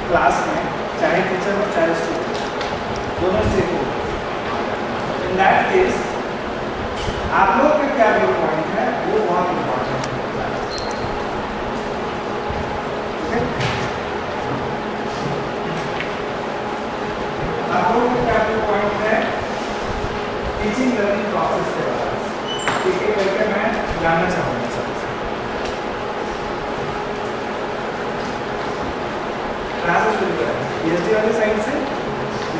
Class में, चाहे teacher हो चाहे स्टूडेंट, दोनों stakeholders. In that case आप लोग का क्या व्यू पॉइंट है वो बहुत इम्पोर्टेंट है। आप लोगों का क्या व्यू पॉइंट है टीचिंग लर्निंग प्रोसेस के बारे में, ठीक है, करके मैं जानना चाहूँगा सबसे। कहाँ से शुरू करें? पीएचडी वाली साइड से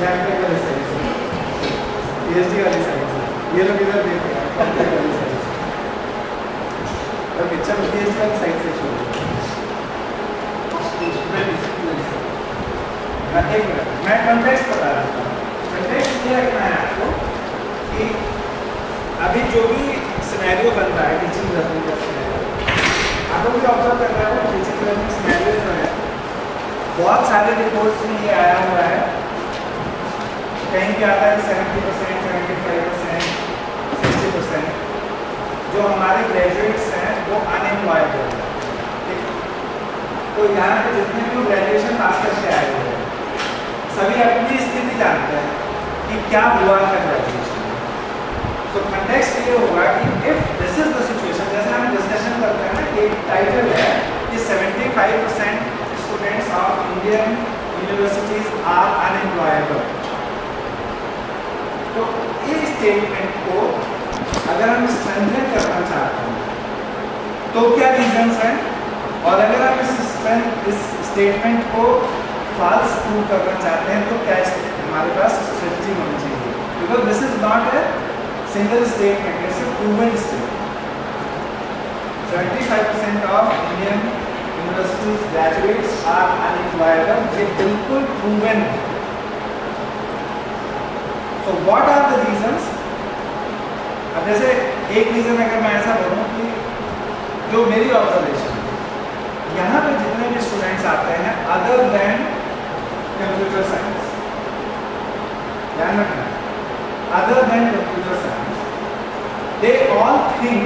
या एमटेक वाली साइड से? पीएचडी वाली साइड से। ये लोग इधर देख रहे हैं, एमटेक वाली साइड से। ओके, चलो पीएचडी वाली साइड से शुरू करें। एक मिनट, मैं कॉन्टेक्स्ट बता देता हूँ। कॉन्टेक्स्ट ये रखना है आपको कि अभी जो भी सिनेरियो बन रहा है टीचिंग लर्निंग का सिनेरियो, आप लोग भी ऑब्जर्व कर रहे हो टीचिंग लर्निंग सिनेरियो जो है बहुत सारे रिपोर्ट्स में ये आया हुआ है। कहीं पे आता है 70%, 75%, 60% जो हमारे ग्रेजुएट्स हैं वो अनएम्प्लॉयबल है। तो यहाँ पे जितने भी ग्रेजुएशन पास करके आए हुए हैं सभी अपनी स्थिति जानते हैं कि क्या हुआ है ग्रेजुएशन में। तो कंटेक्स्ट ये होगा कि if this is the situation, जैसे हम डिस्कशन करते हैं ना, एक टाइटल है कि 75% students of Indian universities are unemployable. तो इस स्टेटमेंट को अगर हम स्ट्रेंथन करना चाहते हैं तो क्या रीजंस हैं, और अगर हम इस स्टेटमेंट को फॉल्स प्रूव करना चाहते हैं तो क्या हमारे पास स्ट्रेटजी होनी चाहिए, because this is not a single statement, it's a proven statement. 75% of Indian universities graduates are unemployable, ये बिल्कुल प्रूवन है। So what are the reasons? अब जैसे एक रीजन अगर मैं ऐसा बोलूँ कि जो मेरी ऑब्जर्वेशन, यहाँ पे जितने भी स्टूडेंट्स आते हैं अदर देन कंप्यूटर साइंस, ध्यान रखना, other than computer science, they all think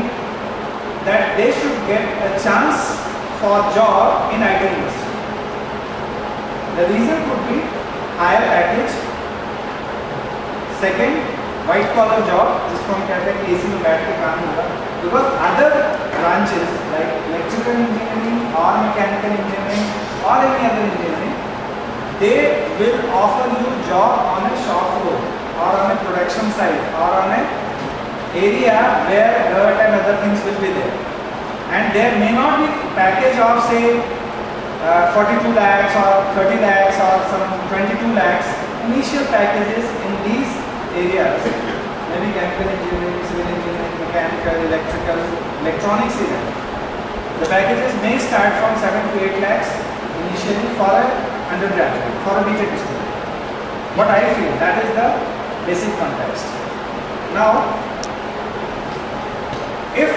that they should get a chance for job in IT industry. The reason could be higher package, second white collar job जिसको हम कहते हैं कि AC में बैठ के काम होगा, because other branches like electrical engineering or mechanical engineering or any other engineering, they will offer you job on a shop floor or on a production site or on a area where dirt and other things will be there, and there may not be package of say 42 lakhs or 30 lakhs or some 22 lakhs initial packages in these areas, maybe chemical engineering, civil engineering, mechanical, electrical, electronics even. The packages may start from 7 to 8 lakhs initially for a undergraduate, for a BTech student. What I feel, that is the basic context. Now, if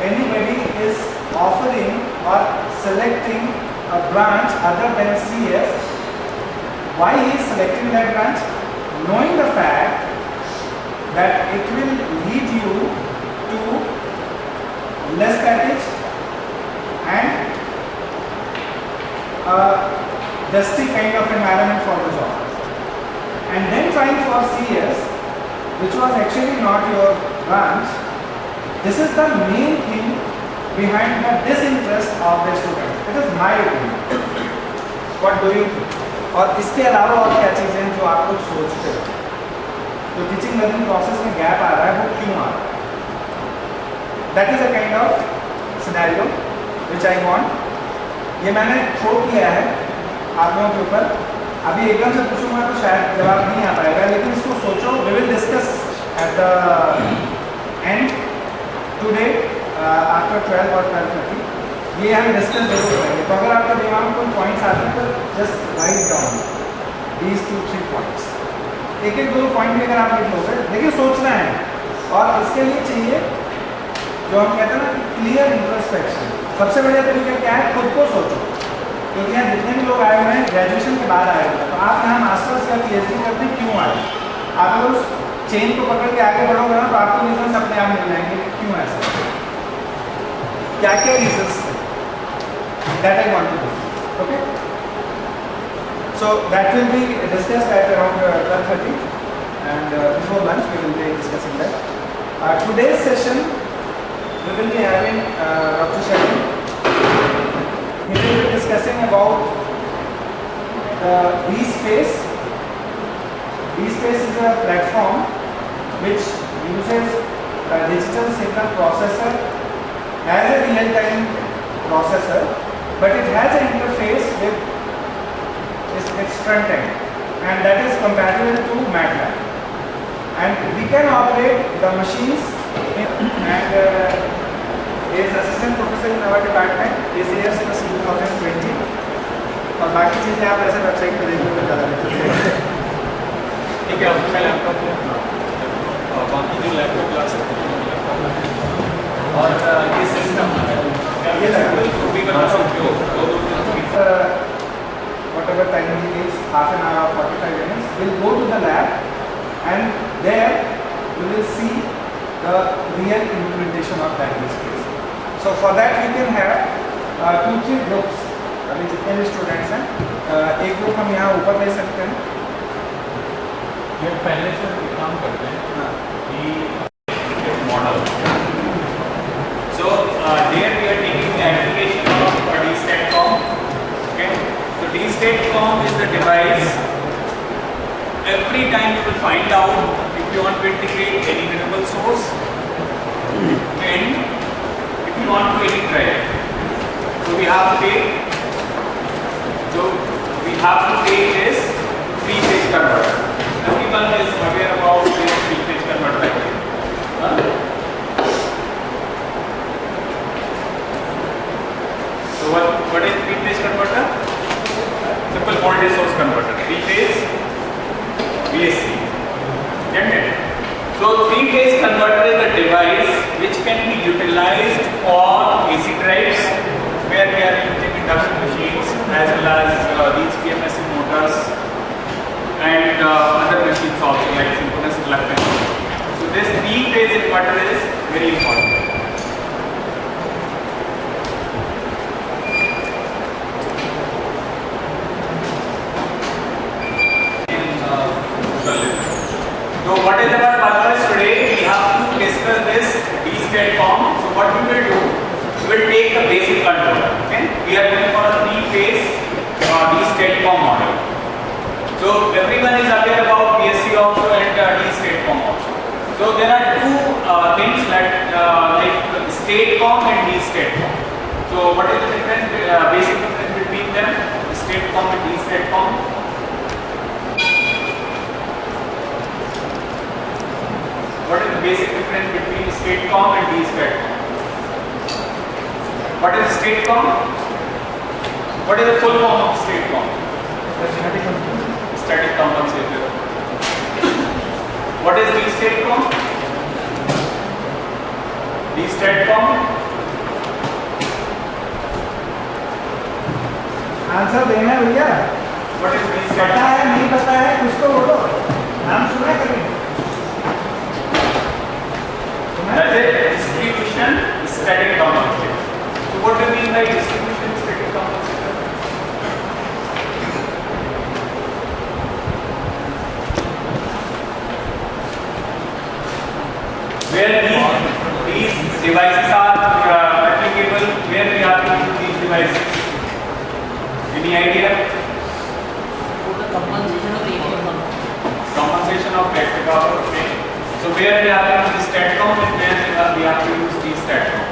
anybody is offering or selecting a branch other than CS, why he is selecting that branch? Knowing the fact that it will lead you to less package and a dusty kind of environment for the job, and then trying for CS, which was actually not your branch. This is the main thing behind the disinterest of the students. It is my opinion. What do you think? और इसके अलावा और क्या चीज़ें हैं जो आप लोग सोचते हो तो टीचिंग लर्निंग प्रोसेस में गैप आ रहा है, वो क्यों आ रहा है? That is a kind of scenario which I want. ये मैंने थ्रो किया है आप लोगों के ऊपर। अभी एकदम से पूछूंगा तो शायद जवाब नहीं आ पाएगा, लेकिन इसको सोचो। We will discuss at the end today after 12 और 12:30 ये हम डिस्कस जरूर करेंगे। तो अगर आपके दिमाग में कोई पॉइंट्स आते हैं तो just write down these 2-3 points. एक एक दो पॉइंट भी अगर आप लिख लोगे, देखिए सोचना है, और इसके लिए चाहिए जो हम कहते हैं ना क्लियर इंट्रोस्पेक्शन। सबसे बढ़िया तरीका क्या है? खुद को सोचो, क्योंकि यहाँ जितने भी लोग आए हुए हैं ग्रेजुएशन के बाद आए हुए हैं, तो आप यहाँ मास्टर्स या PhD करते क्यों आए? आप अगर उस चेन को पकड़ के आगे बढ़ोगे ना तो आपको रीजन अपने आप मिल जाएंगे क्यों ऐसा, क्या क्या रीजंस थे। That I want to do. Okay, so So that will be discussed at around 12:30, and before lunch we will be discussing that. Today's session we will be having Dr. Shetty. He will be discussing about vSpace. vSpace is a platform which uses a digital signal processor as a real-time processor, but it has an interface with its front end, and that is compatible to MATLAB. And we can operate the machines and is assistant professor in our department this year since 2020. और बाकी चीज़ें आप ऐसे website पर देख लो ज़्यादा बेहतर है। ठीक है, आपका लैपटॉप और बाकी जो लैपटॉप ला सकते हैं और ये सिस्टम ये भी बना सकते हो whatever time it is, half an hour or 45 minutes, we'll go to the lab and there we will see the real implementation of that use case. So for that we can have 2-3 groups, अभी जितने भी students हैं एक group हम यहाँ ऊपर ले सकते हैं। ये पहले से काम करते हैं कि model. So there we are taking the application of DStatCom. Okay, so DStatCom is the device. Every time you will find out if you want to integrate any renewable source and if you want to edit drive. So we have to take this three-phase converter. Everyone is aware about this three-phase converter. So what is three-phase converter? Simple voltage source converter. Three-phase VSC. Get it? So three-phase converter is a device which can be utilized for AC drives, where we are using induction machines as well as these PMSC motors and other machines also like synchronous induction. So this three-phase inverter is very important. So what is our purpose today? We have to discuss this DStatCom. So what we will do? We will take the basic controller. Okay? We are going for a three-phase DStatCom model. So everyone is aware about PSC also and DStatCom also. So there are two things like StatCom and DStatCom. So what is the difference? Basic difference between them? StatCom and DStatCom. What is the basic difference between StatCom and DStatCom? What is StatCom? What is the full form of StatCom? Static compensator. What is DStatCom? DStatCom? Answer देना है भैया। What is DStatCom? पता है नहीं पता है कुछ तो बोलो। नाम सुना कभी? That is distribution static compensator. So what do you mean by distribution static compensator? Where these devices are applicable, where we have to use these devices? Any idea? Compensation of reactive power. Okay. So where we have to use StatCom and where we have to use DStatCom.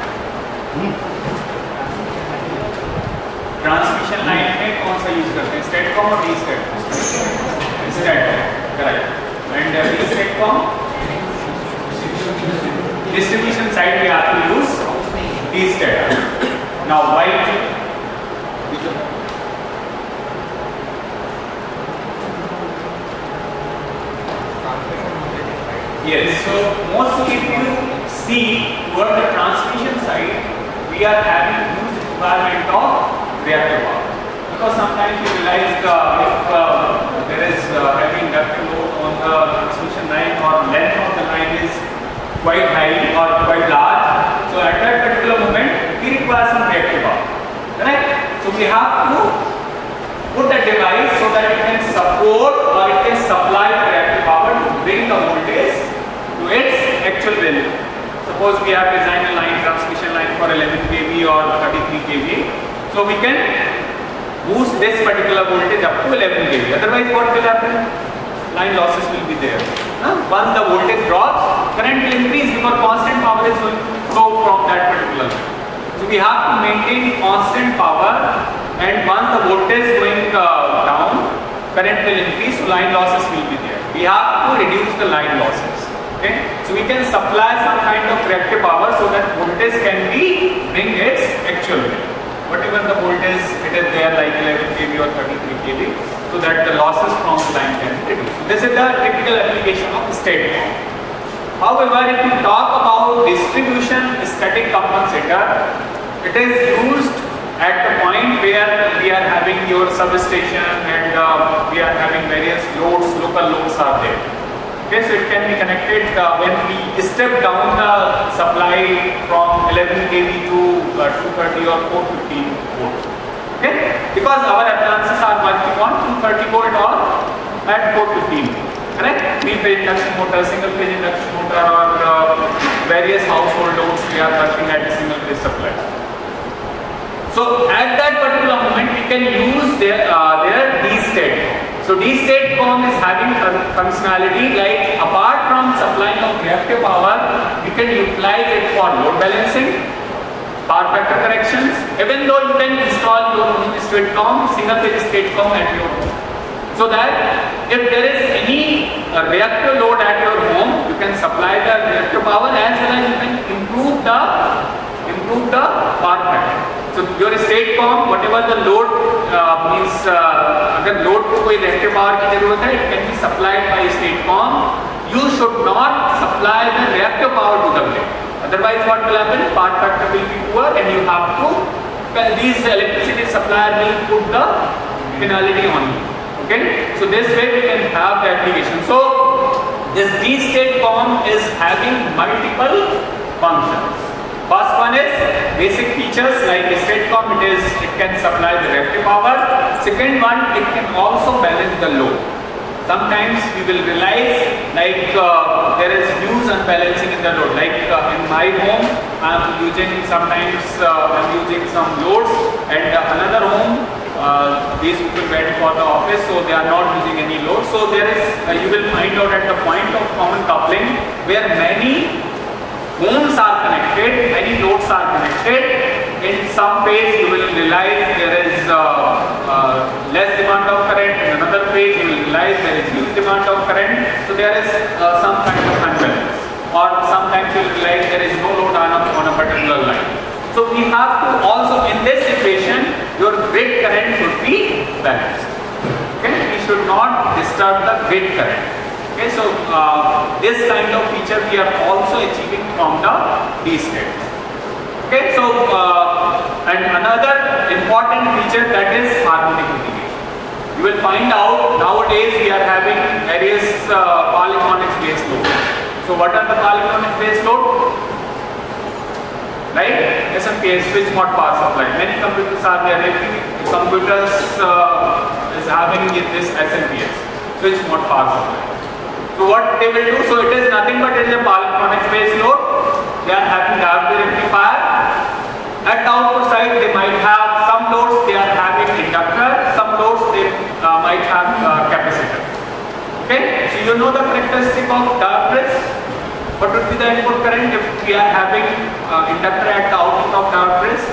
Transmission line में कौन सा use करते हैं? StatCom और DStatCom? StatCom, correct. And DStatCom distribution side we have to use DStatCom. Now why? Yes, so mostly if you see toward the transmission side, we are having huge requirement of reactive power. Because sometimes you realize if there is heavy inductive load on the transmission line or length of the line is quite high or quite large, so at that particular moment we require some reactive power. Correct? So we have to put the device so that it can actual value. Suppose we have designed a line, transmission line for 11 kV or 33 kV. So we can boost this particular voltage up to 11 kV. Otherwise what will happen? Line losses will be there. Once the voltage drops, current will increase because constant power is going to flow from that particular line. So we have to maintain constant power, and once the voltage is going down, current will increase, so line losses will be there. We have to reduce the line losses. Okay? So we can supply some kind of reactive power so that voltage can be bring its actual value. Whatever the voltage it is there, like 11 kV or 33 kV, so that the losses from the line can be reduced. So this is the typical application of state pump. However, if you talk about distribution static compensator, it is used at the point where we are having your substation and we are having various loads, local loads are there. Okay, so it can be connected when we step down the supply from 11 kV to 230 or 450 volt. Okay, because our appliances are working on 230 volt or at 450 volt. Correct? Three-phase induction motor, single-phase induction motor, or various household loads we are working at a single-phase supply. So at that particular moment, we can use their D-state. So D-state form is having functionality like apart from supplying of reactive power, we can utilize it for load balancing, power factor corrections, even though you can install your own STATCOM, single-phase STATCOM at your home. So that if there is any reactive load at your home, you can supply the reactive power as well as you can improve the power factor. So your STATCOM, whatever the load means, अगर load को कोई reactive power की जरूरत है, it can be supplied by STATCOM. You should not supply the reactive power to the grid. Otherwise, what will happen? Power factor will be poor, and you have to. These electricity supplier will put the penalty on you. Okay. So this way we can have the application. So this D-STATCOM is having multiple functions. First one is basic features like STATCOM, it can supply the reactive power. Second one, it can also balance the load. Sometimes we will realize like there is huge unbalancing in the load. Like in my home, I'm using some loads, and another home, these people went for the office, so they are not using any load. So there is, you will find out at the point of common coupling where many homes are connected, many loads are connected. In some phase you will realize there is less demand of current, in another phase you will realize there is huge demand of current. So there is some kind of unbalance, or sometimes you will realize there is no load on a particular line. So we have to also, in this situation, your grid current should be balanced. Okay, we should not disturb the grid current. Okay, so this kind of feature we are also achieving from the D-state. Okay, so and another important feature, that is harmonic integration. You will find out nowadays we are having various polyphonics based load. So what are the polyphonic based load? Right? SMPS, switch mode power supply. Many computers are there. Every computers is having this SMPS, switch mode power supply. So what they will do, so it is nothing but it is a polyphonic based load. They are having diode rectifier. At the output side they might have some loads, they are having inductor, some loads they might have capacitor. Okay, so you know the characteristic of diode bridge. What would be the input current if we are having inductor at the output of diode bridge?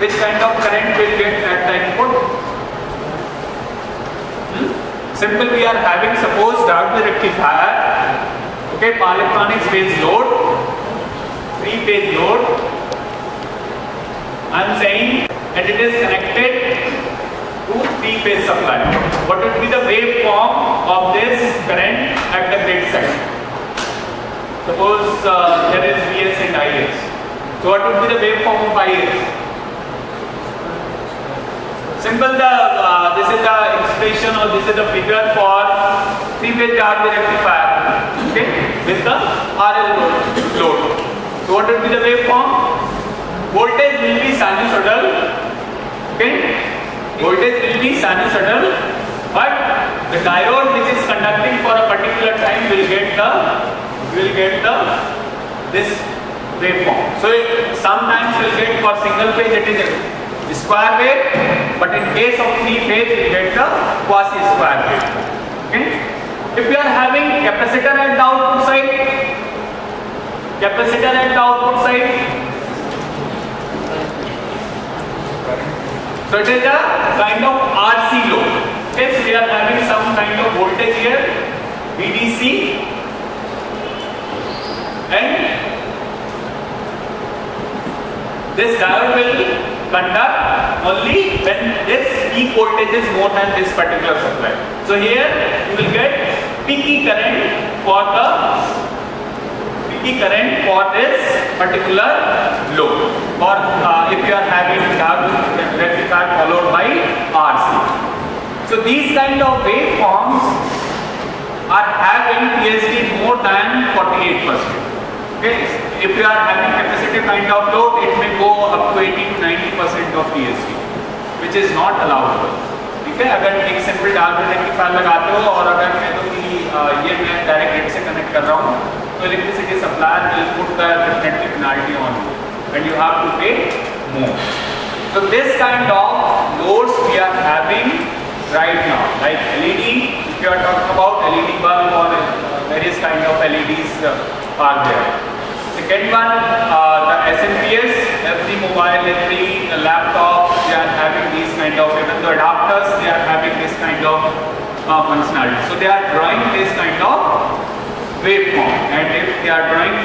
Which kind of current will get at the input? Simple, we are having, suppose diode rectifier, okay, polyphonics based load, 3-phase load. I am saying that it is connected to 3-phase supply. What would be the waveform of this current at the grid side? Suppose there is Vs and Is. So what would be the waveform of Is? Simple, this is the expression, or this is the figure for 3-phase diode rectifier, okay, with the RL load. So what would be the waveform? Voltage will be sinusoidal, okay, voltage will be sinusoidal, but the diode which is conducting for a particular time will get the you will get this waveform. So sometimes you will get for single phase it is a square wave, but in case of three phase you get the quasi square wave. Okay. If you are having capacitor at the output side, so it is a kind of RC load. Okay, so we are having some kind of voltage here, VDC, and this diode will conduct only when this peak voltage is more than this particular supply. So here you will get peaky current for this particular load, or if you are having rectifier followed by RC. So these kind of waveforms are having PSD more than 48%. Okay, if you are having capacitive kind of load, it may go up to 80 to 90% of PSD, which is not allowable. ठीक है, अगर एक simple dark rectifier लगाते हो और अगर मैं तो ये मैं डायरेक्ट ग्रिड से कनेक्ट कर रहा हूँ, तो electricity supplier will put the definitely penalty on you, and you have to pay more. So this kind of loads we are having right now, like LED. If you are talking about LED bulb or various kind of LEDs are there. Second one, the SMPS, every mobile, every laptop, they are having these kind of, even the adapters, they are having this kind of functionality. So they are drawing this kind of waveform, and if they are drawing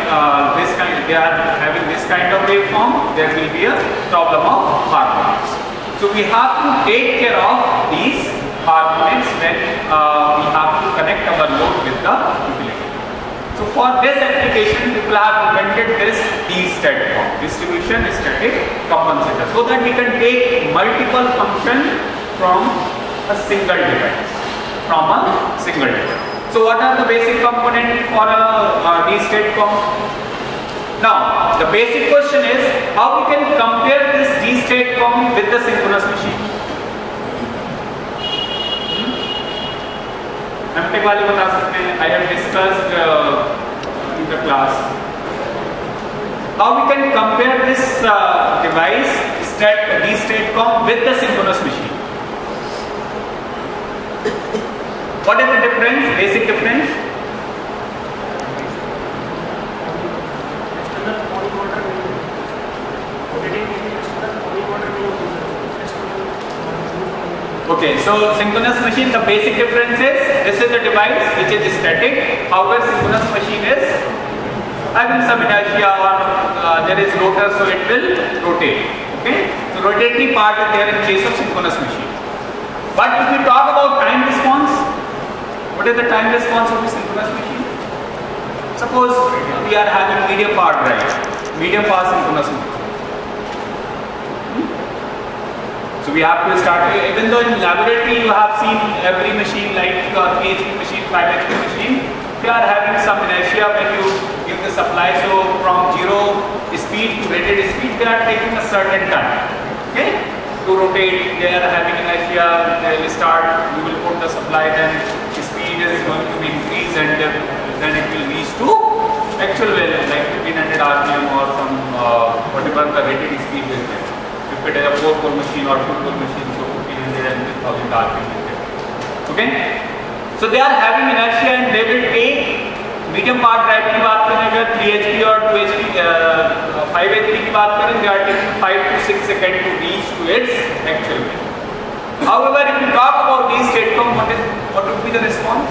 they are having this kind of waveform, there will be a problem of harmonics. So we have to take care of these harmonics when we have to connect our load with the utility. So for this application, people have invented this DStatCom, distribution static compensator, so that we can take multiple functions from a single device. So what are the basic components for a DStatCom? Now the basic question is how we can compare this DStatCom with the synchronous machine. MTech वाले बता सकते हैं. I have discussed in the class how we can compare this device DStatCom with the synchronous machine. What is the difference? Basic difference? Okay, so synchronous machine, the basic difference is this is the device which is static. However, synchronous machine is having some inertia, or there is rotor, so it will rotate. Okay, so rotatory part is there in case of synchronous machine. But if we talk about time response, what is the time response of the synchronous machine? Suppose we are having medium power drive, medium power synchronous machine. So we have to start, even though in laboratory you have seen every machine like 3 HP machine, 5 HP machine, they are having some inertia when you give the supply. So from 0 speed to rated speed, they are taking a certain time. Okay? To rotate, they are having inertia, they will start, you will put the supply, then the speed is going to be increased, and then it will reach to actual value like 1500 RPM or some whatever the rated speed is there. If it is a 4-pole machine or 2-pole machine, so 1500 and 1000 RPM is there. Okay? So they are having inertia, and they will take medium power drive की बात करें, अगर 3 HP और 2 HP 5 HP की बात करें, they are taking 5 to 6 seconds to reach to its actual value. However, if you talk about DStatCom, what would be the response?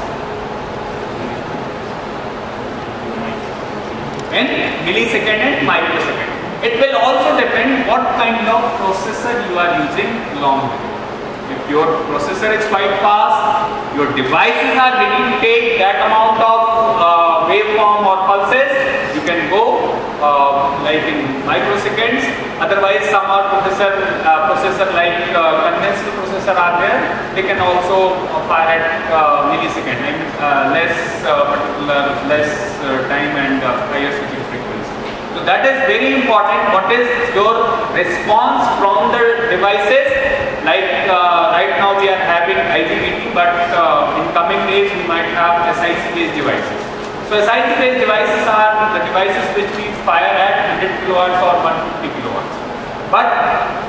In millisecond and microsecond. It will also depend what kind of processor you are using along with it. If your processor is quite fast, your devices are ready to take that amount of waveform or pulses, you can go like in microseconds. Otherwise, some are processor like condensed processor are there. They can also fire at millisecond, and less time and higher switching frequency. So that is very important. What is your response from the devices? Like right now we are having IGBT, but in coming days we might have SiC based devices. So SiC based devices are the devices which we fire at 100 kilowatts or 150 kilowatts. But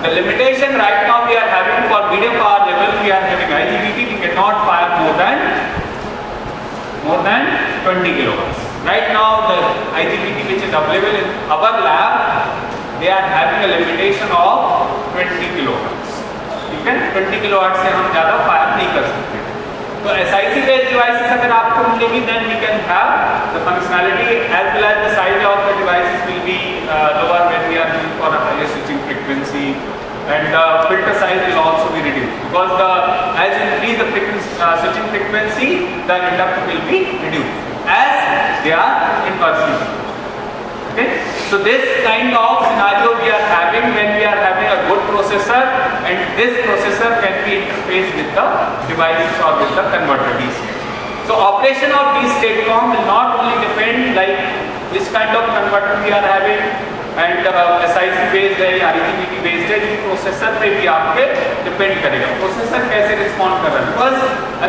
the limitation right now we are having for medium power level, we are having IGBT, we cannot fire more than 20 kilowatts. Right now the IGBT which is available in our lab, they are having a limitation of 20 kilowatts. ठीक है, 20 kilowatts से हम ज़्यादा fire नहीं कर सकते. तो SiC based devices अगर आपको मिलेगी, then we can have the functionality as well as the size of the devices will be lower when we are doing for a higher switching frequency, and the filter size will also be reduced because as you increase the switching frequency, the inductor will be reduced as they are inversely. Okay, so this kind of scenario we are having when we are having a good processor, and this processor can be interfaced with the devices or with the converter DC. So operation of these STATCOM will not only depend like which kind of converter we are having, and SiC based है या IGBT based है, ये processor पे भी आपके depend करेगा. Processor कैसे respond कर रहा है? Because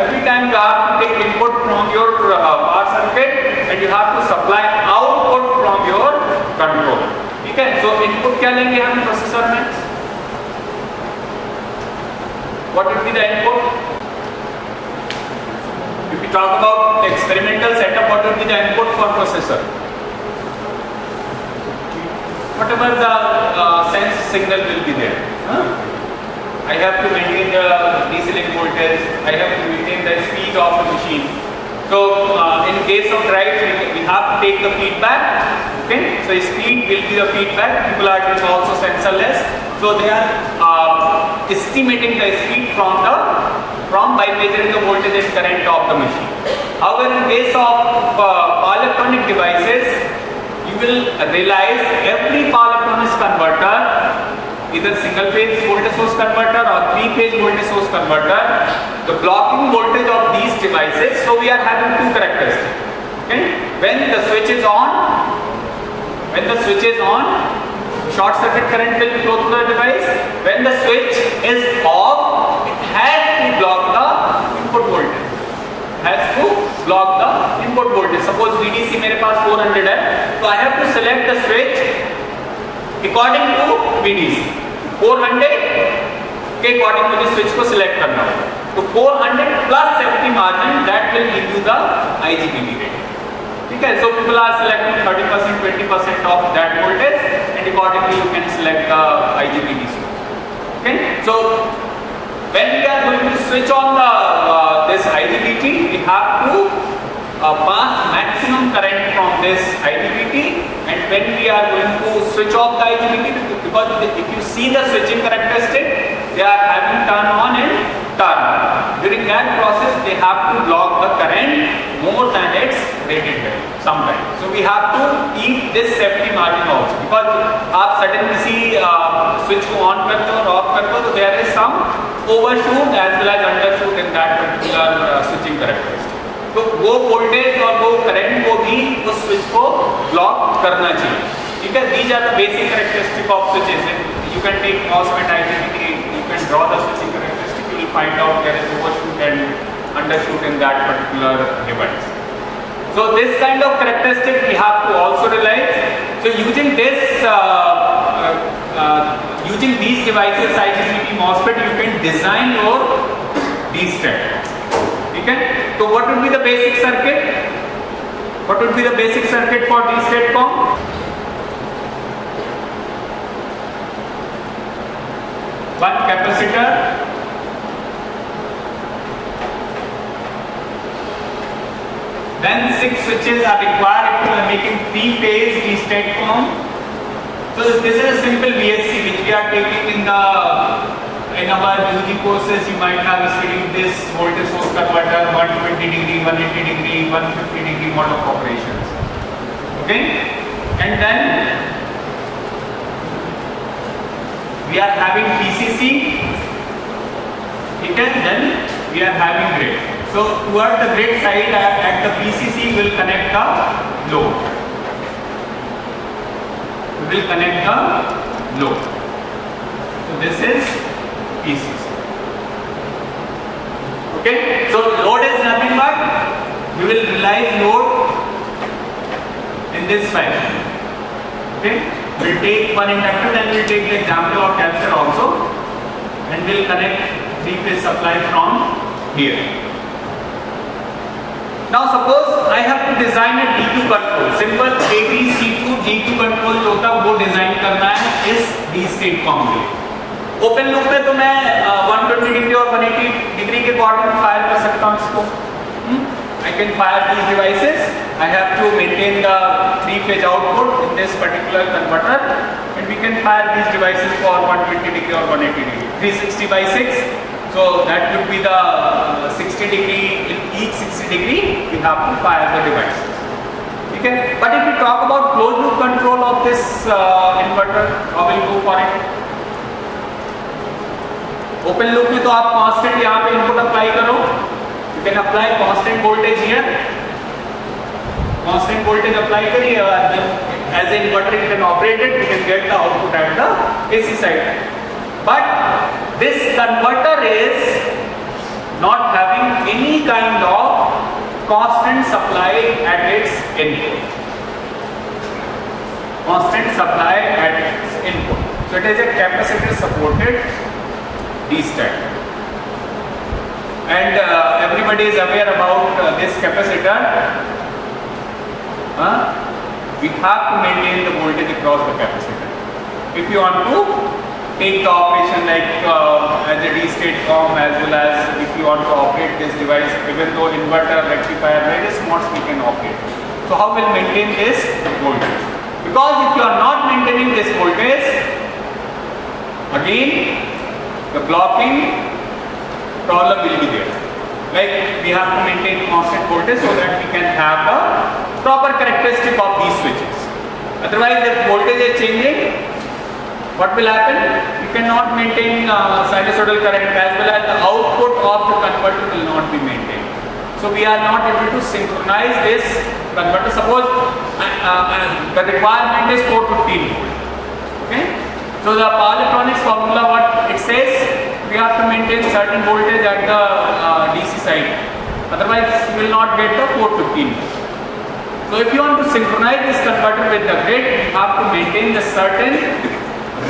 every time you have to take input from your power circuit and you have to supply output from your control. ठीक है? So input क्या लेंगे हम processor में? What would be the input? If we talk about experimental setup, what would be the input for processor? Whatever the sense signal will be there. I have to maintain the DC link voltage, I have to maintain the speed of the machine. So in case of drive, we have to take the feedback. Okay, so speed will be the feedback. People are doing also sensorless, so they are estimating the speed from by measuring the voltage and current of the machine. However, in case of power electronic devices, you will realize every power electronics converter, either single phase voltage source converter or 3-phase voltage source converter, the blocking voltage of these devices, so we are having two characteristics. Okay? When the switch is on, short circuit current will flow through the device. When the switch is off, it has to block the input voltage. Suppose VDC मेरे पास 400 है, तो I have to select the switch according to VDC. 400 के according मुझे switch को select करना होगा. तो 400 plus safety margin, that will give you the IGBT rating. ठीक है? So people are selecting 30%, 20% of that voltage, and accordingly you can select the IGBT switch. Okay? So when we are going to switch on this IGBT, we have to pass maximum current from this IGBT, and when we are going to switch off the IGBT, because if you see the switching characteristic, they are having turn on and turn off. During that process, they have to block the current more than its rated value sometimes. So we have to keep this safety margin also, because आप suddenly see switch को on करते हो और off करते हो, तो there is some overshoot as well as undershoot in that particular switching characteristic. तो वो वोल्टेज और वो करंट को भी उस स्विच को ब्लॉक करना चाहिए. ठीक है? These are the basic characteristic of switches. You can take MOSFET IGBT, you can draw the switching characteristic, you will find out there is overshoot and undershoot in that particular device. So this kind of characteristic we have to also realize. So using this, using these devices, IGBT, MOSFET, you can design your D-STAT. Okay? So what would be the basic circuit? What would be the basic circuit for these STATCOM? One capacitor, then 6 switches are required if you are making 3-phase D-STATCOM. So this is a simple VSC which we are taking in our UG courses. You might have studied this voltage source converter, 120 degree, 180 degree, 150 degree mode of operations. Okay, and then we are having PCC. Okay, then we are having grid. So toward the grid side at the PCC we will connect the load. We will connect the load. So this is PCC. Okay, so load is nothing but we will realize load this fashion. Okay, we'll take one inductor, then we'll take the example of capacitor also, and we'll connect three-phase supply from here. Now suppose I have to design a D2 control, simple ATC2 D2 control जो था वो design करना है इस D state com के लिए। Open loop में तो मैं 120 डिग्री और 180 डिग्री के अकॉर्डिंग फायर कर सकता हूँ इसको। I can fire these devices. I have to maintain the three-phase output in this particular converter, and we can fire these devices for 120 degree or 180 degree. 360 by 6. So that would be the 60 degree. In each 60 degree, we have to fire the devices. Okay. But if we talk about closed loop control of this inverter, how will go for it? Open loop में तो आप constant यहाँ पे input apply करो. You can apply constant voltage here. Constant voltage apply करिए और as an inverter you can operate it. You can get the output at the AC side. But this converter is not having any kind of constant supply at its input. Constant supply at its input. So it is a capacitor supported D stack. And everybody is aware about this capacitor. We have to maintain the voltage across the capacitor. If you want to take the operation like as a D state COM, as well as if you want to operate this device, even though inverter, rectifier, various modes we can operate. So how will maintain this voltage? Because if you are not maintaining this voltage, again the blocking problem will be there. Like we have to maintain constant voltage so that we can have the proper characteristic of these switches. Otherwise, if voltage is changing, what will happen? You cannot maintain sinusoidal current, as well as the output of the converter will not be maintained. So we are not able to synchronize this converter. Suppose the requirement is 415 volt. Okay. So the power electronics formula, what it says, we have to maintain certain voltage at the DC side. Otherwise, you will not get the 415. So if you want to synchronize this converter with the grid, you have to maintain the certain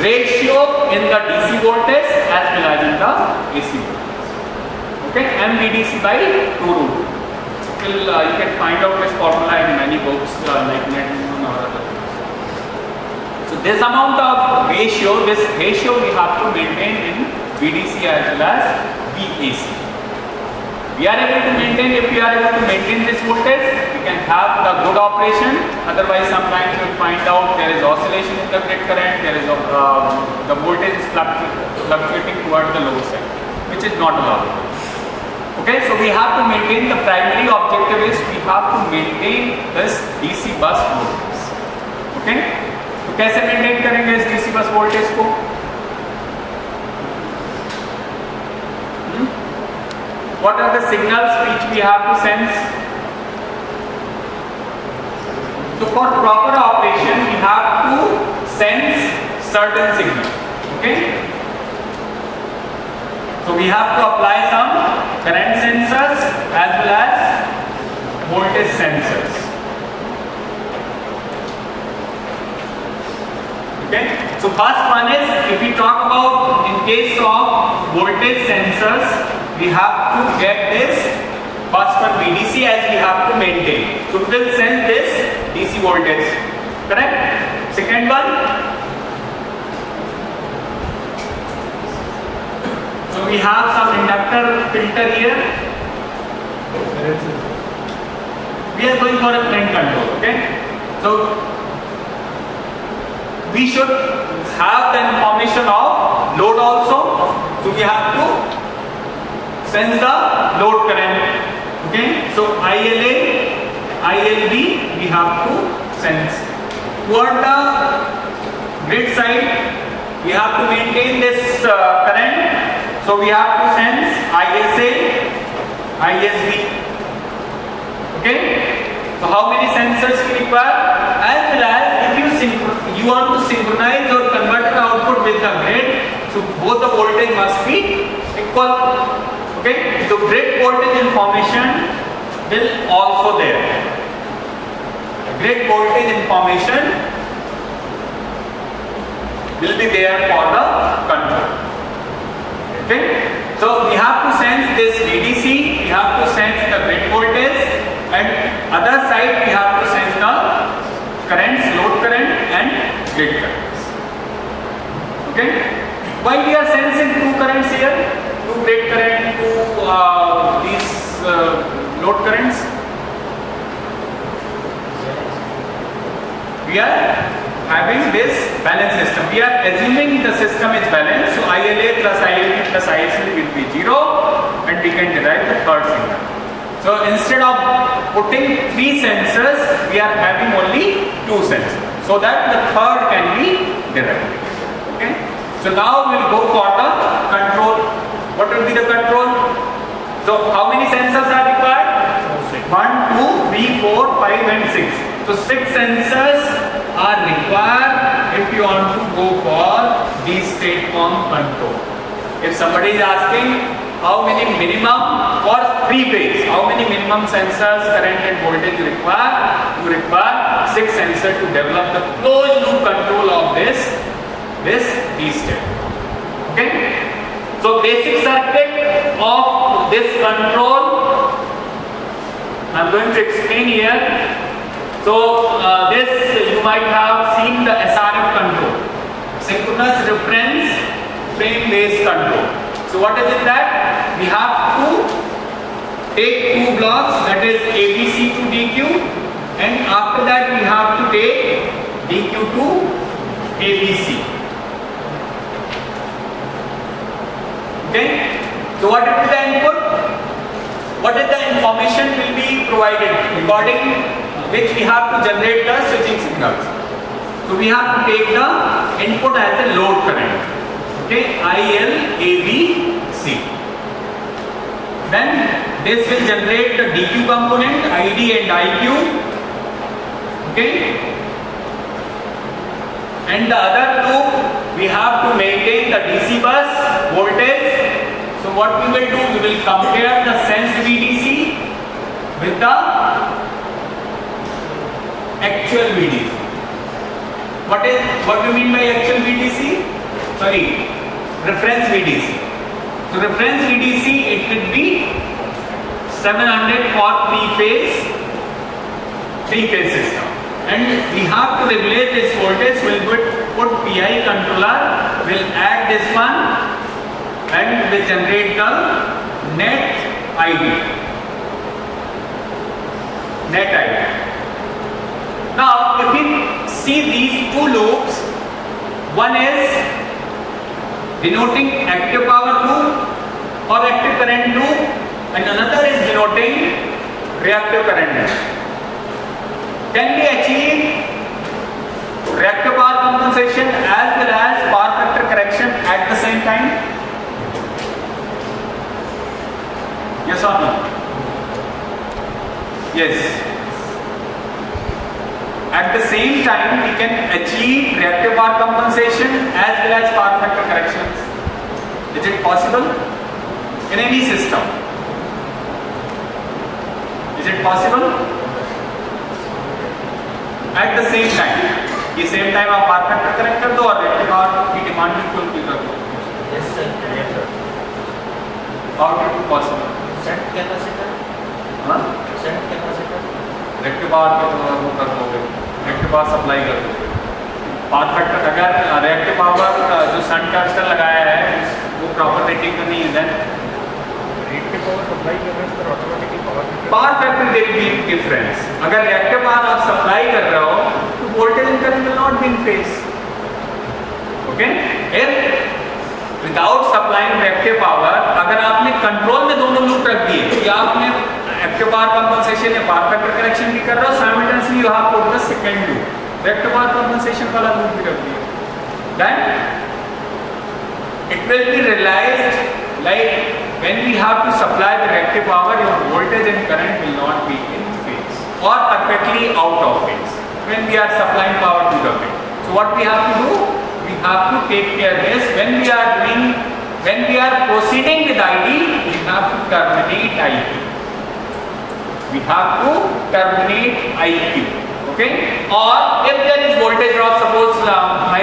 ratio in the DC voltage as well as in the AC voltage. Okay, MVDC by 2 root. You can find out this formula in many books like NetMoon or other books. So this amount of ratio, we have to maintain in VDC as well as VAC. We are able to maintain, if we are able to maintain this voltage, we can have the good operation. Otherwise, sometimes you will find out there is oscillation in the grid current, there is the voltage is fluctuating towards the lower side, which is not allowed. Okay, so we have to maintain, the primary objective is we have to maintain this DC bus voltage. Okay, तो कैसे maintain करेंगे इस DC bus voltage को? What are the signals which we have to sense? So for proper operation, we have to sense certain signals. Okay. So we have to apply some current sensors as well as voltage sensors. Okay. So first one is, if we talk about in case of voltage sensors, we have to get this first one VDC as we have to maintain. So we will sense this DC voltage. Correct? Second one. So we have some inductor filter here. We are going for a current control. Okay. So we should have the information of load also. So we have to sense the load current. Okay. So ILA, ILB we have to sense. Toward the grid side, we have to maintain this current. So we have to sense ISA, ISB. Okay. So how many sensors we require? As well as if you want to synchronize or convert the output with the grid, so both the voltage must be equal. Okay. So grid voltage information will also there. grid voltage information will be there for the control. Okay, so we have to sense this VDC, we have to sense the grid voltage, and other side we have to sense the currents, load current and grid currents. Okay, why we are sensing two currents here, two grid current, two these load currents? We are having this balance system. We are assuming the system is balanced. So ILA plus ILB plus ISL will be 0 and we can derive the third signal. So instead of putting 3 sensors, we are having only 2 sensors. So that the third can be derived. Okay. So now we will go for the control. What will be the control? So how many sensors are required? 1, 2, 3, 4, 5 and 6. So 6 sensors are required if you want to go for the STATCOM control. If somebody is asking how many minimum for 3 phase, how many minimum sensors, current and voltage you require 6 sensors to develop the closed loop control of this D-step. Okay. So basic circuit of this control I am going to explain here. So this you might have seen the SRF control, synchronous reference frame based control. So what is it that we have to take 2 blocks, that is ABC to DQ, and after that we have to take DQ to ABC. Okay. So what is the input? What is the information will be provided according which we have to generate the switching signals. So we have to take the input as a load current. Okay, IL, AB, C. Then this will generate the DQ component, ID and IQ. Okay. And the other two, we have to maintain the DC bus voltage. So what we will do, we will compare the sensed VDC with the actual VDC. What do you mean by actual VDC? Sorry, reference VDC. So reference VDC, it will be 700 for 3-phase system. And we have to regulate this voltage. We'll put PI controller, we'll add this one and will generate the net ID. Now, if we see these 2 loops, one is denoting active power loop or active current loop, and another is denoting reactive current loop. Can we achieve reactive power compensation as well as power factor correction at the same time? Yes or no? Yes. At the same time, we can achieve reactive power compensation as well as power factor corrections. Is it possible? In any system? Is it possible? At the same time. ये same time आप power factor correct कर दो और reactive power की demand भी fulfill कर दो. Yes sir. Yes sir. How it is possible? Shunt capacitor. हाँ? Shunt capacitor. reactive power को वो कर दोगे. reactive power supply कर दोगे. पावर फैक्टर अगर reactive power जो शंट कैपेसिटर लगाया है वो प्रॉपर रेटिंग का नहीं है देन Reactive power supply करने से automatically power factor there will be difference. अगर reactive power आप सप्लाई कर रहे हो तो voltage and current will not be in phase. Okay. If without supplying reactive power अगर आपने कंट्रोल में दोनों लूप रख दिए या आपने एक्टिव पावर कंपनसेशन या पावर फैक्टर करेक्शन भी कर रहे हो simultaneously you have put the second loop. reactive power compensation वाला लूप भी रख दिया. Then it will be realized like when we have to supply the reactive power, your voltage and current will not be in phase or perfectly out of phase when we are supplying power to the grid. So what we have to do? We have to take care of this. When we are proceeding with ID, we have to terminate IQ. We have to terminate IQ. Okay, or if there is voltage drop, suppose my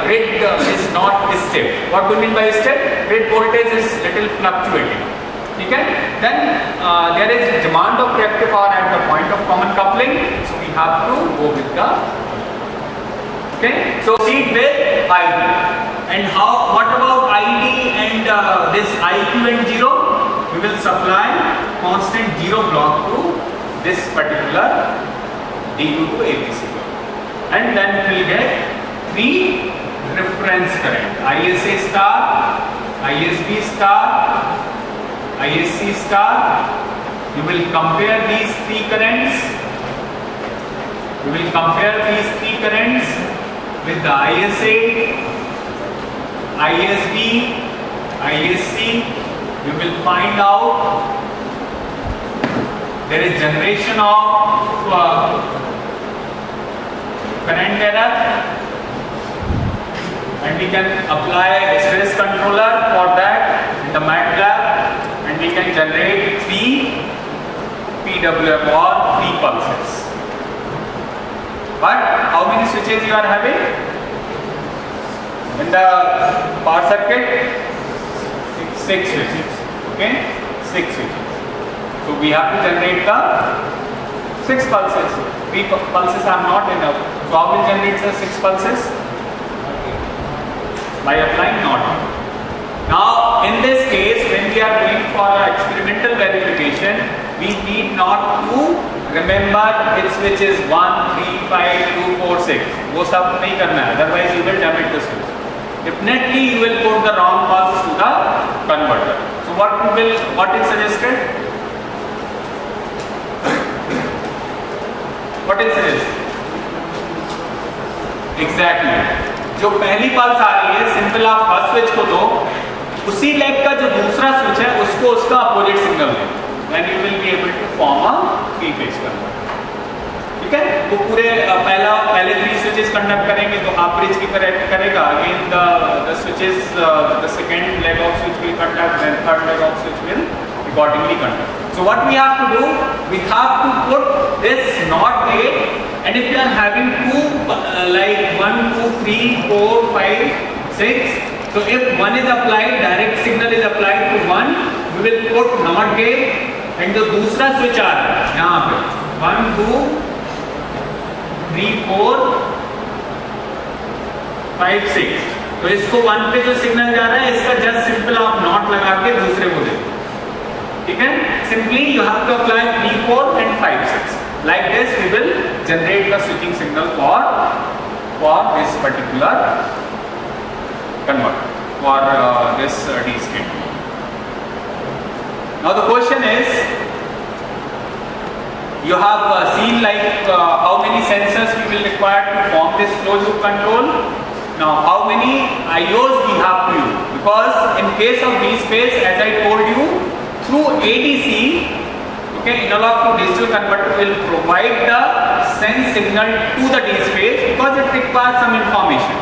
grid is not stable. What do you mean by stable? Grid voltage is little fluctuating. Okay, then there is demand of reactive power at the point of common coupling, so we have to go with the, okay, so proceed with ID. And how, what about ID and this IQ and 0? We will supply constant 0 block to this particular DU to ABC, and then we will get 3 reference current: ISA star, ISB star, ISC star. You will compare these 3 currents. You will compare these 3 currents with the ISA, ISB, ISC. You will find out there is generation of current error, and we can apply stress controller for that in the MATLAB, and we can generate 3 PWM or 3 pulses. But how many switches you are having in the power circuit? 6 switches. Okay, 6 switches. So we have to generate the 6 pulses. 3 pulses are not enough. So how will generate the 6 pulses? By applying NOT. Now in this case, when we are going for experimental verification, we need not to remember which switch is 1, 3, 5, 2, 4, 6. वो सब नहीं करना है. Otherwise you will damage the switch. Definitely you will put the wrong pulse to the converter. So what is suggested? What is this? Exactly. जो पहली pulse आ रही है, simple आप फर्स्ट स्विच को दो, उसी लेग का जो दूसरा स्विच है उसको उसका opposite signal they, then you will be able to form a 3-phase converter. ठीक है? तो पूरे पहले 3 स्विचेस कंडक्ट करेंगे तो हाफ ब्रिज की करेगा. Again the switches, the second leg of switch will conduct, then third leg of switch will accordingly conduct. So what we have to do, we have to put this NOT gate, and if you are having 2 like 1, 2, 3, 4, 5, 6, so if 1 is applied, direct signal is applied to 1, we will put NOT gate, and जो दूसरा switch आ रहा है यहाँ पे 1, 2, 3, 4, 5, 6, तो इसको 1 पे जो सिग्नल जा रहा है इसका जस्ट सिंपल आप NOT लगा के दूसरे को दे. ठीक है? Simply you have to apply 3, 4 and 5, 6. Like this we will generate the switching signal for this particular converter, for this D state. Now the question is, you have seen like how many sensors we will require to form this closed loop control. Now how many IOs we have to use, because in case of D space, as I told you, through ADC, okay, analog to digital converter will provide the sense signal to the D space because it requires some information.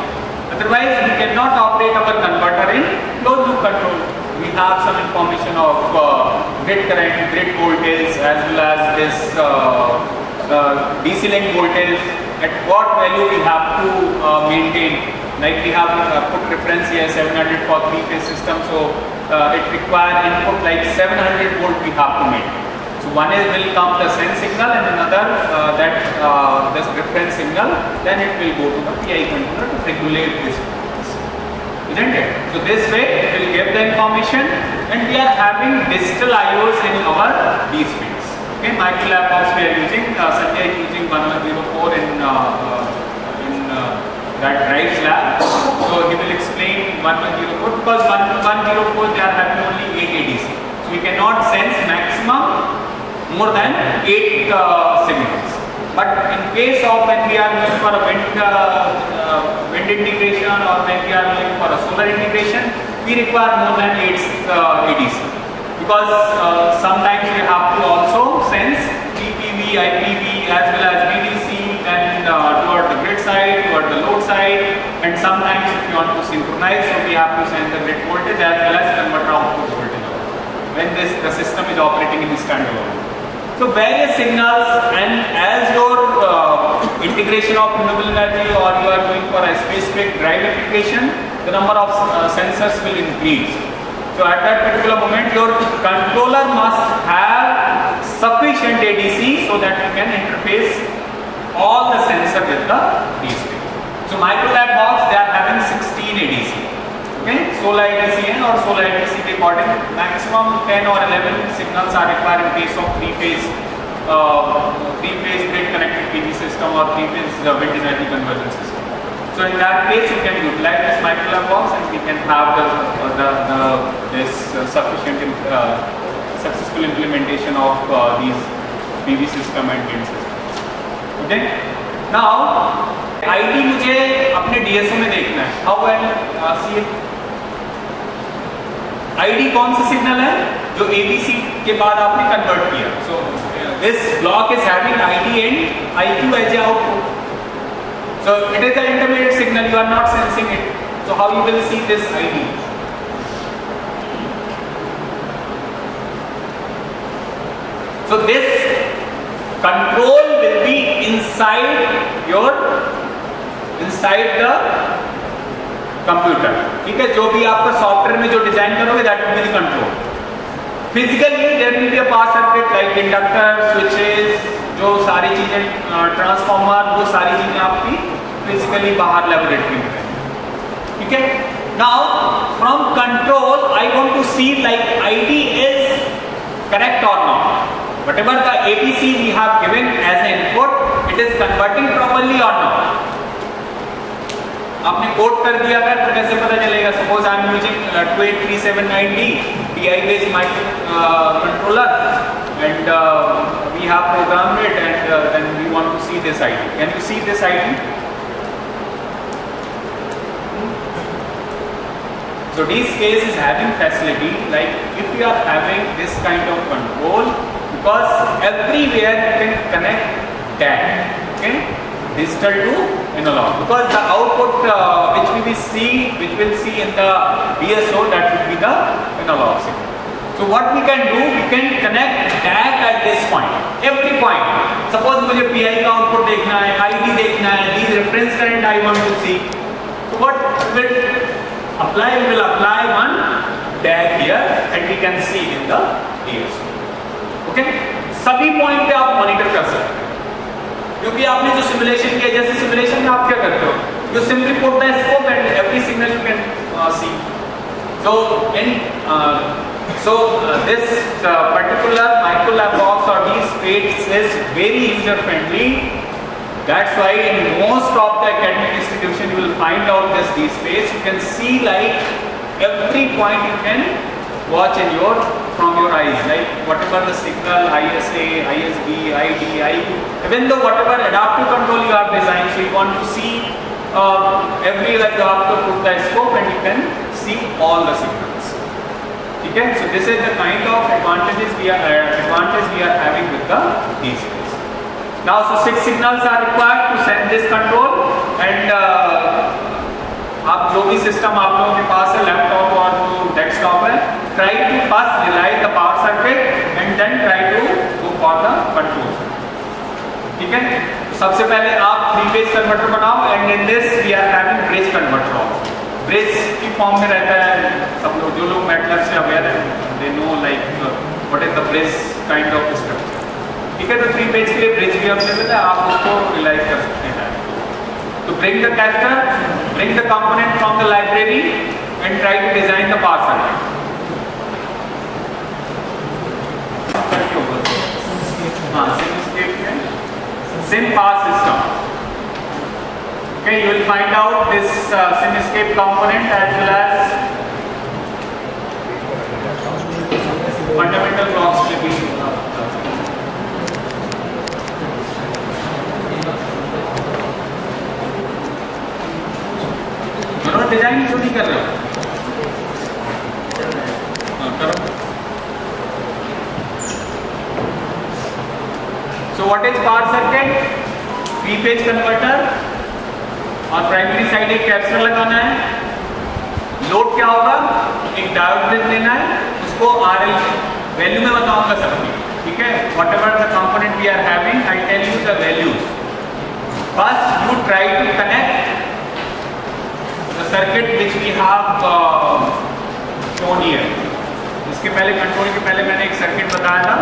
Otherwise, we cannot operate our converter in closed loop control. We have some information of grid current, grid voltage, as well as this DC link voltage. At what value we have to maintain. Like we have put reference here 700 for 3-phase system, so it requires input like 700 volt we have to make. So one is will come the sense signal, and another this reference signal, then it will go to the PI controller to regulate this voltage, isn't it? So this way it will give the information, and we are having digital IOs in our D space. Okay, MicroLab box we are using, Sanjay is using 1104 in that drives lab. So he will explain 1104 because 1104 they are having only 8 ADC. So we cannot sense maximum more than 8 signals. But in case of when we are going for a wind integration, or when we are going for a solar integration, we require more than 8 ADC. Because sometimes we have to also sense PPV, IPV as well as VDC, and toward the grid side, toward the load side, and sometimes if you want to synchronize, so we have to send the grid voltage as well as converter output voltage when the system is operating in standalone. So various signals, and as your integration of renewable energy or you are going for a specific drive application, the number of sensors will increase. So at that particular moment, your controller must have sufficient ADC so that you can interface all the sensor with the DSP. So Microlab box, they are having 16 ADC. Okay, 16 ADC and or 16 ADC के according maximum 10 or 11 signals are required in case of three-phase grid connected PV system or three-phase wind energy conversion system. So in that case, you can utilize this Microlab box and we can have this sufficient successful implementation of these PV system and wind systems. Okay. Now, ID मुझे अपने DSO में देखना है. How will see it? ID कौन सा signal है जो ABC के बाद आपने कन्वर्ट किया. So this block is having ID and IQ as a output. So it is the intermediate signal, you are not sensing it. So how you will see this ID? So this control will be inside the computer. ठीक है, जो भी आपका software में जो design करोगे that will be the control. Physically there will be a power circuit like inductor, switches, जो सारी चीजें ट्रांसफॉर्मर, वो सारी चीजें आपकी फिजिकली बाहर लेबोरेटरी में है. ठीक है. Now from control I want to see like ID is correct or not. Whatever the ABC we have given as an input, it is converting properly or not. आपने कोड कर दिया है तो कैसे पता चलेगा? Suppose I am using 28379D PI based microcontroller and we have programmed it and then we want to see this ID. Can you see this ID? So this case is having facility like if you are having this kind of control, because everywhere you can connect DAC, okay, digital to analog, because the output which we will see in the DSO, that will be the analog signal. So what we can do, we can connect DAC at this point, every point. Suppose मुझे PI का output देखना है, ID देखना है, these reference current I want to see. So what will apply? We will apply one DAC here and we can see in the DSO. Okay? सभी point पे आप monitor कर सकते हैं, क्योंकि आपने जो सिमुलेशन किया, जैसे सिमुलेशन में आप क्या करते हो, you simply put the scope and every signal you can see. So this particular Microlab box or these plates is very user friendly. That's why in most of the academic institution you will find out this DSpace. You can see like every point you can watch from your eyes, like whatever the signal, ISA, ISB, ID, IQ, even though whatever adaptive control you have designed, so you want to see every, like you have to put the scope and you can see all the signals. Okay, so this is the kind of advantage we are having with the DSpace. Now, so 6 signals are required to send this control, and आप जो भी system आप लोगों के पास है, laptop और जो desktop है, try to first realize the power circuit and then try to go for the control. ठीक है, सबसे पहले आप 3-phase कन्वर्टर बनाओ and in this we are having bridge converter also. Bridge की फॉर्म में रहता है, सब लोग जो लोग MATLAB से अवेयर है, they know like what is the bridge kind of structure. ठीक है, तो 3-phase के लिए bridge भी अवेलेबल है, आप उसको realize कर सकते हैं. To bring the capacitor, bring the component from the library and try to design the power circuit. SIM power system. Okay, you will find out this SIMscape component as well as fundamental blocks will be. Design क्यों नहीं कर रहे हो? करो. So what is power circuit? 3-phase converter और primary side एक capacitor लगाना है. लोड क्या होगा? एक डायोड लेना है, उसको RL वैल्यू में बताऊंगा सबकी. ठीक है, whatever the component we are having, I tell you the values. First, you try to connect the circuit which we have shown here. इसके पहले कंट्रोल के पहले मैंने एक सर्किट बताया था.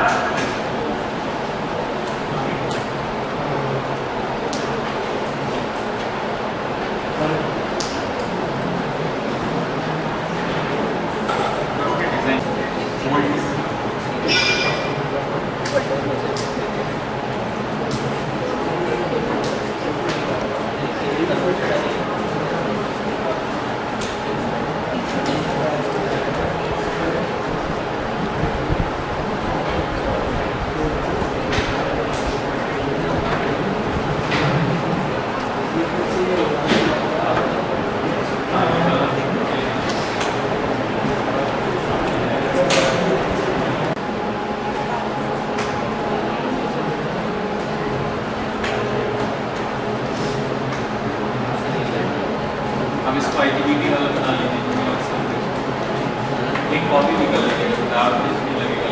हम इसको IGBT वाला बना लेंगे. एक कॉपी भी कर लेंगे, डार्कनेस भी लगेगा.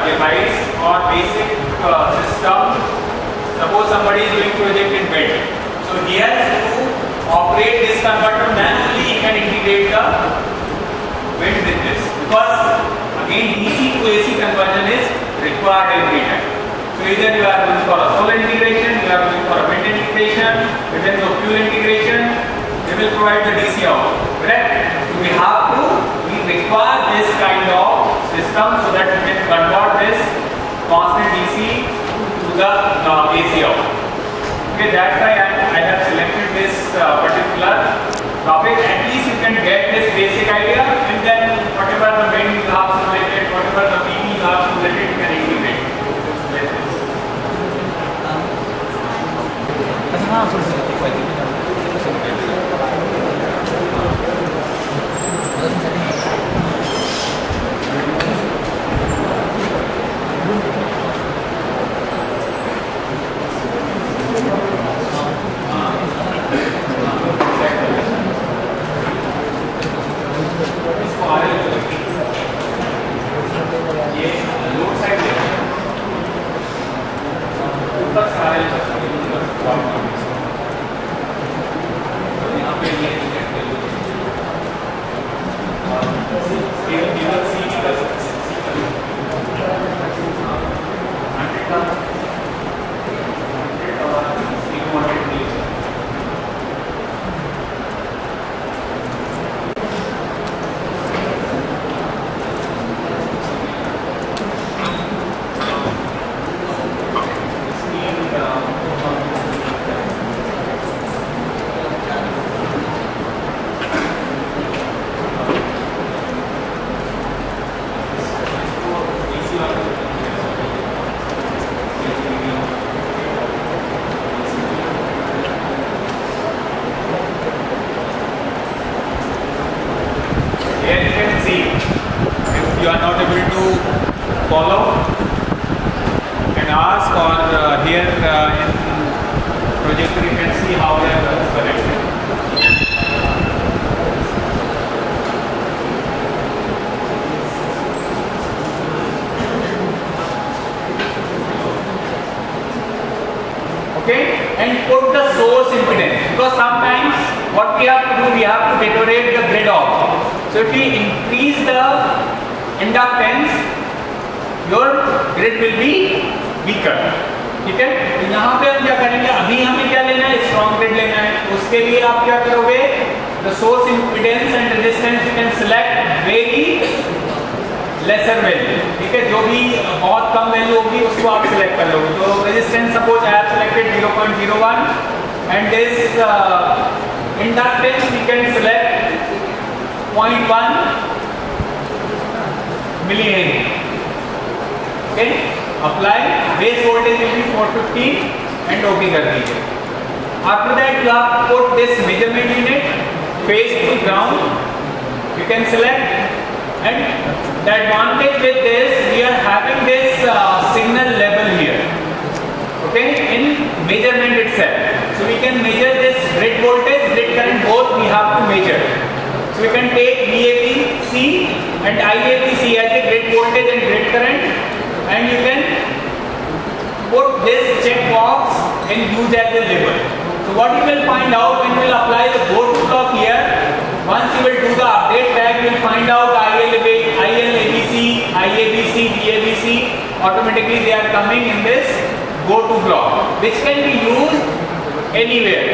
Device or basic system. Suppose somebody is doing project in bed. So he has to operate this converter manually. He can integrate the bed with this, because again DC to AC conversion is required every time. So either you are going for a solar integration, you are going for a wind integration, within the fuel integration, they will provide the DC out. Correct? So we require this kind of system so that we can convert this constant DC to the AC out. Okay, that's why I have selected this particular topic. At least you can get this basic idea, and then whatever the wind you have simulated, whatever the PV you have simulated, you can integrate with this. You are not able to follow, and ask, or here in projector you can see how they are connected. Okay, and put the source impedance, because sometimes what we have to do, we have to decorate the grid off. So if we increase the inductance, your grid will be weaker. ठीक है, तो यहाँ पे हम क्या करेंगे, अभी हमें क्या लेना है, स्ट्रॉन्ग ग्रिड लेना है. उसके लिए आप क्या करोगे, the source impedance and resistance you can select very lesser value, ठीक है, जो भी बहुत कम वैल्यू होगी उसको आप सिलेक्ट कर लोगे. तो resistance suppose I have selected 0.01 and this inductance we can select 0.1 millihenry. Okay, apply base voltage will be 450 and OK कर दीजिए. After that you have to put this measurement unit face to ground. You can select, and the advantage with this, we are having this signal level here. Okay, in measurement itself. So we can measure this grid voltage, grid current, both we have to measure. So we can take VABC and IABC as a grid voltage and grid current, and you can put this check box and use as a label. So what you will find out when you will apply the go to block here, once you will do the update tag, you will find out ILABC, IABC, VABC, automatically they are coming in this go to block, which can be used anywhere.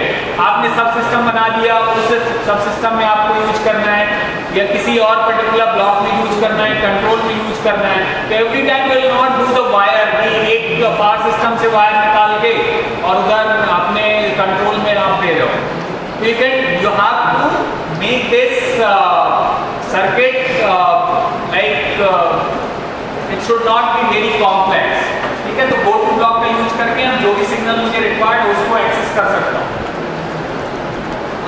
आपने सब system बना दिया, उस सब system में आपको use करना है या किसी और पर्टिकुलर ब्लॉक में यूज करना है, कंट्रोल में यूज करना है, तो every time will not do the wire कि एक पावर सिस्टम से वायर निकाल के और उधर अपने कंट्रोल में आप दे रहे हो. तो you have to make this circuit like it should not be very complex. ठीक है, तो गो टू ब्लॉक का यूज करके हम जो भी सिग्नल मुझे रिक्वायर्ड है उसको एक्सेस कर सकता हूँ.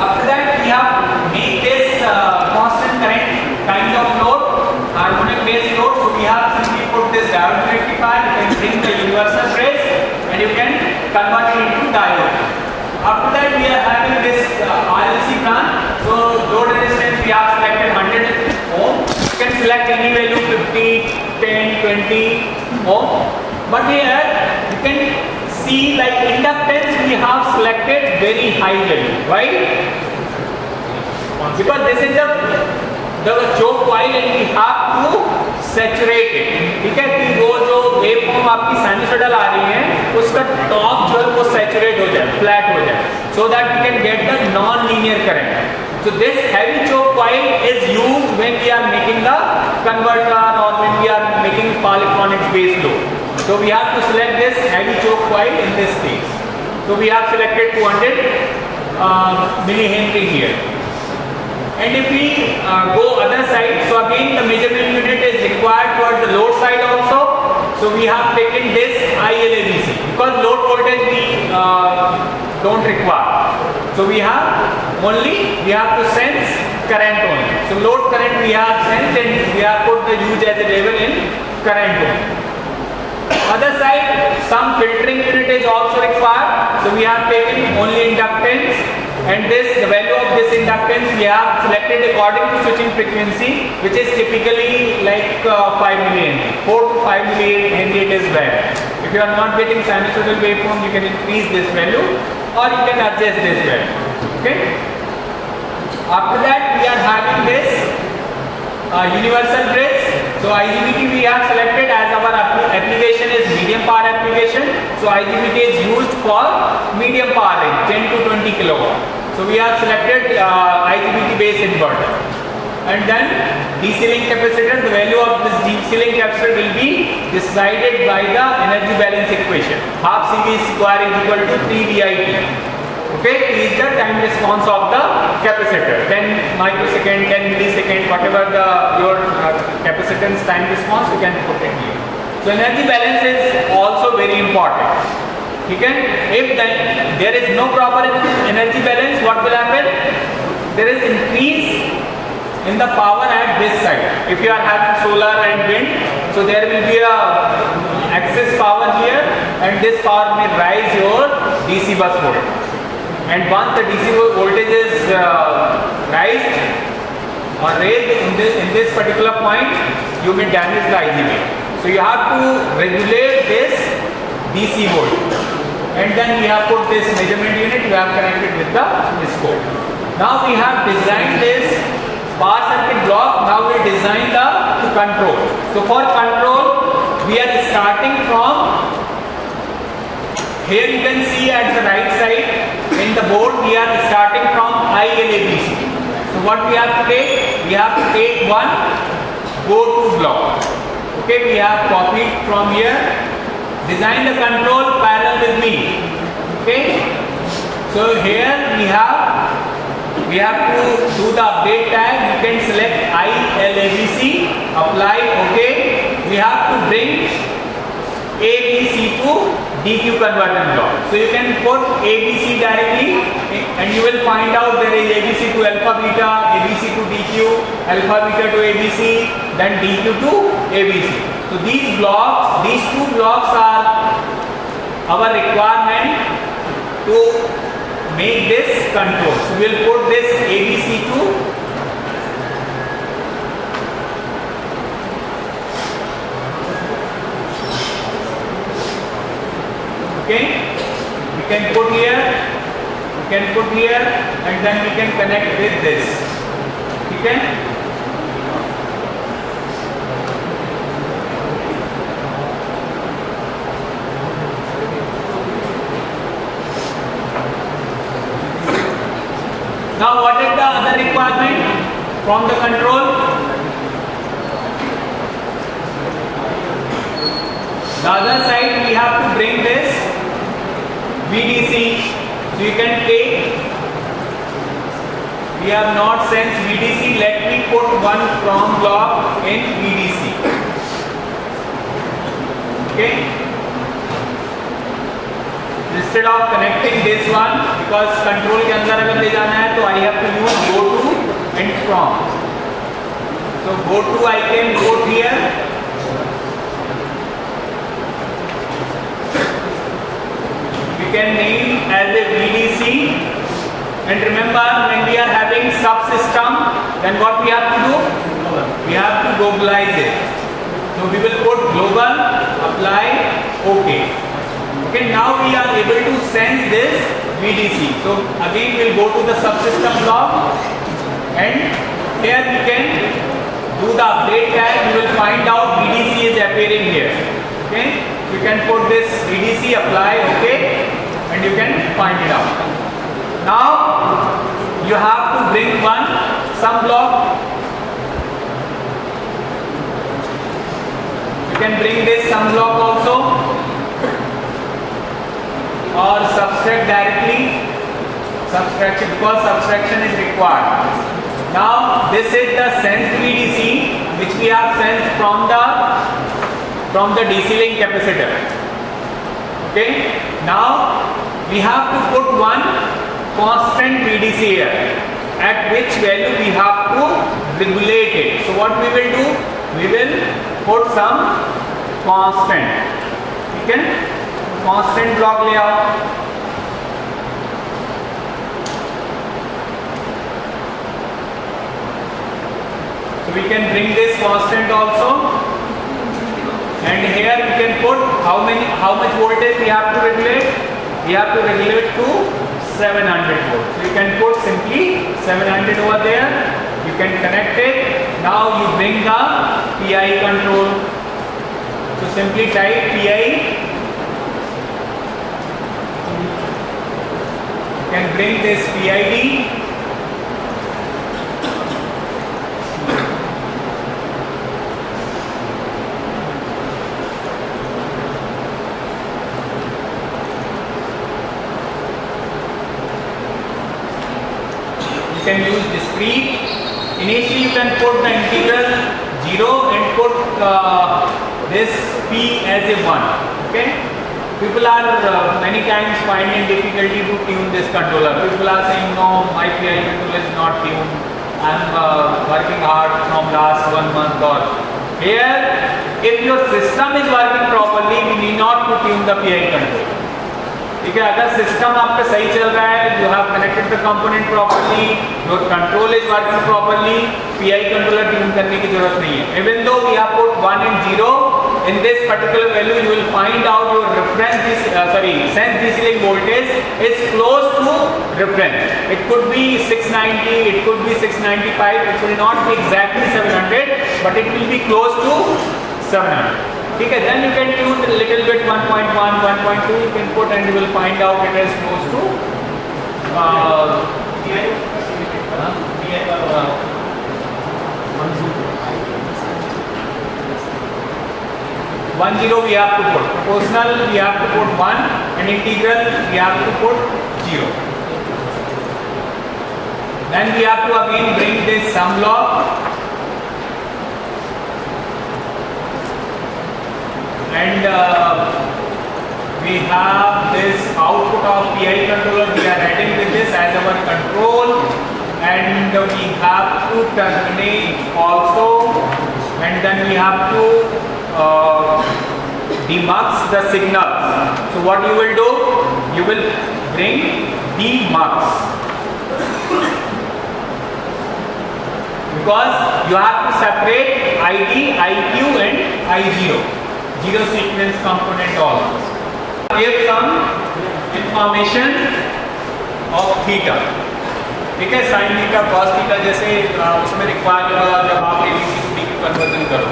After that we have make this constant current kind of load, harmonic based load. So we have simply put this diode rectifier, you can bring the universal bridge and you can convert it into diode. After that we are having this RLC branch. So load resistance we have selected 100 ohm. You can select any value 50, 10, 20 ohm. But here you can see like inductance we have selected very high value. Why? Because this is the choke coil and we have to saturate it. ठीक है, कि वो जो wave form आपकी sinusoidal आ रही है उसका top जो है वो सैचुरेट हो जाए, फ्लैट हो जाए, so that we can get the non-linear current. So this heavy choke coil is used when we are making the converter or when we are making power electronics based load. So we have to select this heavy choke coil in this case. So we have selected 200 millihenry here. And if we go other side, so again the measurement unit is required towards the load side also. So we have taken this ILABC because load voltage we don't require. So we have to sense current only. So load current we have sensed and we have put the use as a label in current only. Other side, some filtering unit is also required. So we have taken only inductance, and the value of this inductance we have selected according to switching frequency, which is typically like 5 millihenry. 4 to 5 millihenry it is valid. If you are not getting sinusoidal waveform, you can increase this value or you can adjust this value. Okay. After that, we are having this universal bridge. So IGBT we have selected as our application is medium power application. So IGBT is used for medium power range, 10 to 20 kilowatt. So we have selected IGBT based inverter. And then DC link capacitor, the value of this DC link capacitor will be decided by the energy balance equation. Half CV square is equal to 3 DIT. Okay, is the time response of the capacitor, 10 microsecond, 10 millisecond, whatever your capacitance time response, you can put it here. So energy balance is also very important. Okay, if there is no proper energy balance, what will happen? There is increase in the power at this side. If you are having solar and wind, so there will be a excess power here, and this power may rise your DC bus voltage. And once the DC voltage is raised in this particular point, you may damage the IGBT. So you have to regulate this DC voltage. And then we have put this measurement unit, we have connected with the scope. Now we have designed this power circuit block. Now we design the control. So for control, we are starting from here. You can see at the right side in the board, we are starting from ILABC. So what we have to take? We have to take one go to block. Okay, we have copied from here. Design the control parallel with me. Okay, so here we have to do the update tag. You can select ILABC, apply, okay. We have to bring ABC to DQ converter block. So you can put ABC directly and you will find out there is ABC to alpha beta, ABC to DQ, alpha beta to ABC, then DQ to ABC. So these blocks, these two blocks are our requirement to make this control. So we will put this ABC to okay, we can put here, and then we can connect with this. Okay. Now what is the other requirement from the control? The other side we have to bring this VDC. So you can take, we have not sensed VDC, let me put one from block in VDC. Okay. Instead of connecting this one, because control के अंदर अगर ले जाना है तो I have to use go to and from. So go to I can go here. Can name as a VDC, and remember when we are having subsystem, then what we have to do? We have to globalize it. So we will put global, apply, OK. Okay, now we are able to sense this VDC. So again we will go to the subsystem block, and here we can do the update tag. We will find out VDC is appearing here. Okay, you can put this VDC, apply, OK. And you can find it out. Now you have to bring one sum block. You can bring this sum block also, or subtract directly. Subtraction, because subtraction is required. Now this is the sensed VDC which we have sensed from the DC link capacitor. Okay. Now we have to put one constant VDC here, at which value we have to regulate it. So what we will do? We will put some constant. Okay? Constant block layout. So we can bring this constant also. And here we can put how much voltage we have to regulate. We have to regulate to 700 volts. So you can put simply 700 over there. You can connect it. Now you bring the PI control. So simply type PI. You can bring this PID. You can use discrete. Initially you can put the integral 0 and put this P as a 1. Okay. People are many times finding difficulty to tune this controller. People are saying no, my PI controller is not tuned. I am working hard from last 1 month or here. If your system is working properly, we need not to tune the PI controller. ठीक है, अगर system आपका सही चल रहा है, you have connected the component properly, your control is working properly, PI controller tune करने की जरूरत नहीं है. Even though we have put 1 and 0 in this particular value, you will find out your reference sense DC link voltage is close to reference. It could be 690, it could be 695, it will not be exactly 700, but it will be close to 700. ठीक है, then you can tune a little bit 1.1, 1.2 you can put and you will find out it is close to 1 0 we have to put, proportional we have to put 1, and integral we have to put 0. Then we have to again bring this sum log, and we have this output of PI controller. We are adding with this as our control, and we have to terminate also, and then we have to demux the signals. So what you will do, you will bring demux, because you have to separate ID, IQ and I0, zero sequence component also. Give some information of theta, ठीक है, sin theta, cos theta जैसे उसमें require होगा जब आप ABC to DQ conversion करो.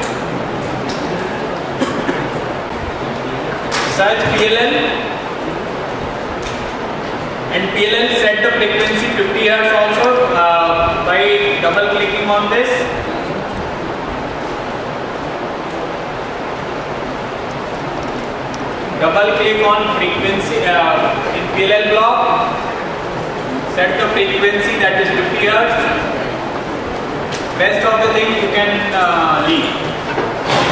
Search PLL, and PLL set the frequency 50 Hz also by double clicking on this. Double click on frequency in PLL block, set the frequency that is 50 Hz. Rest of the thing you can leave.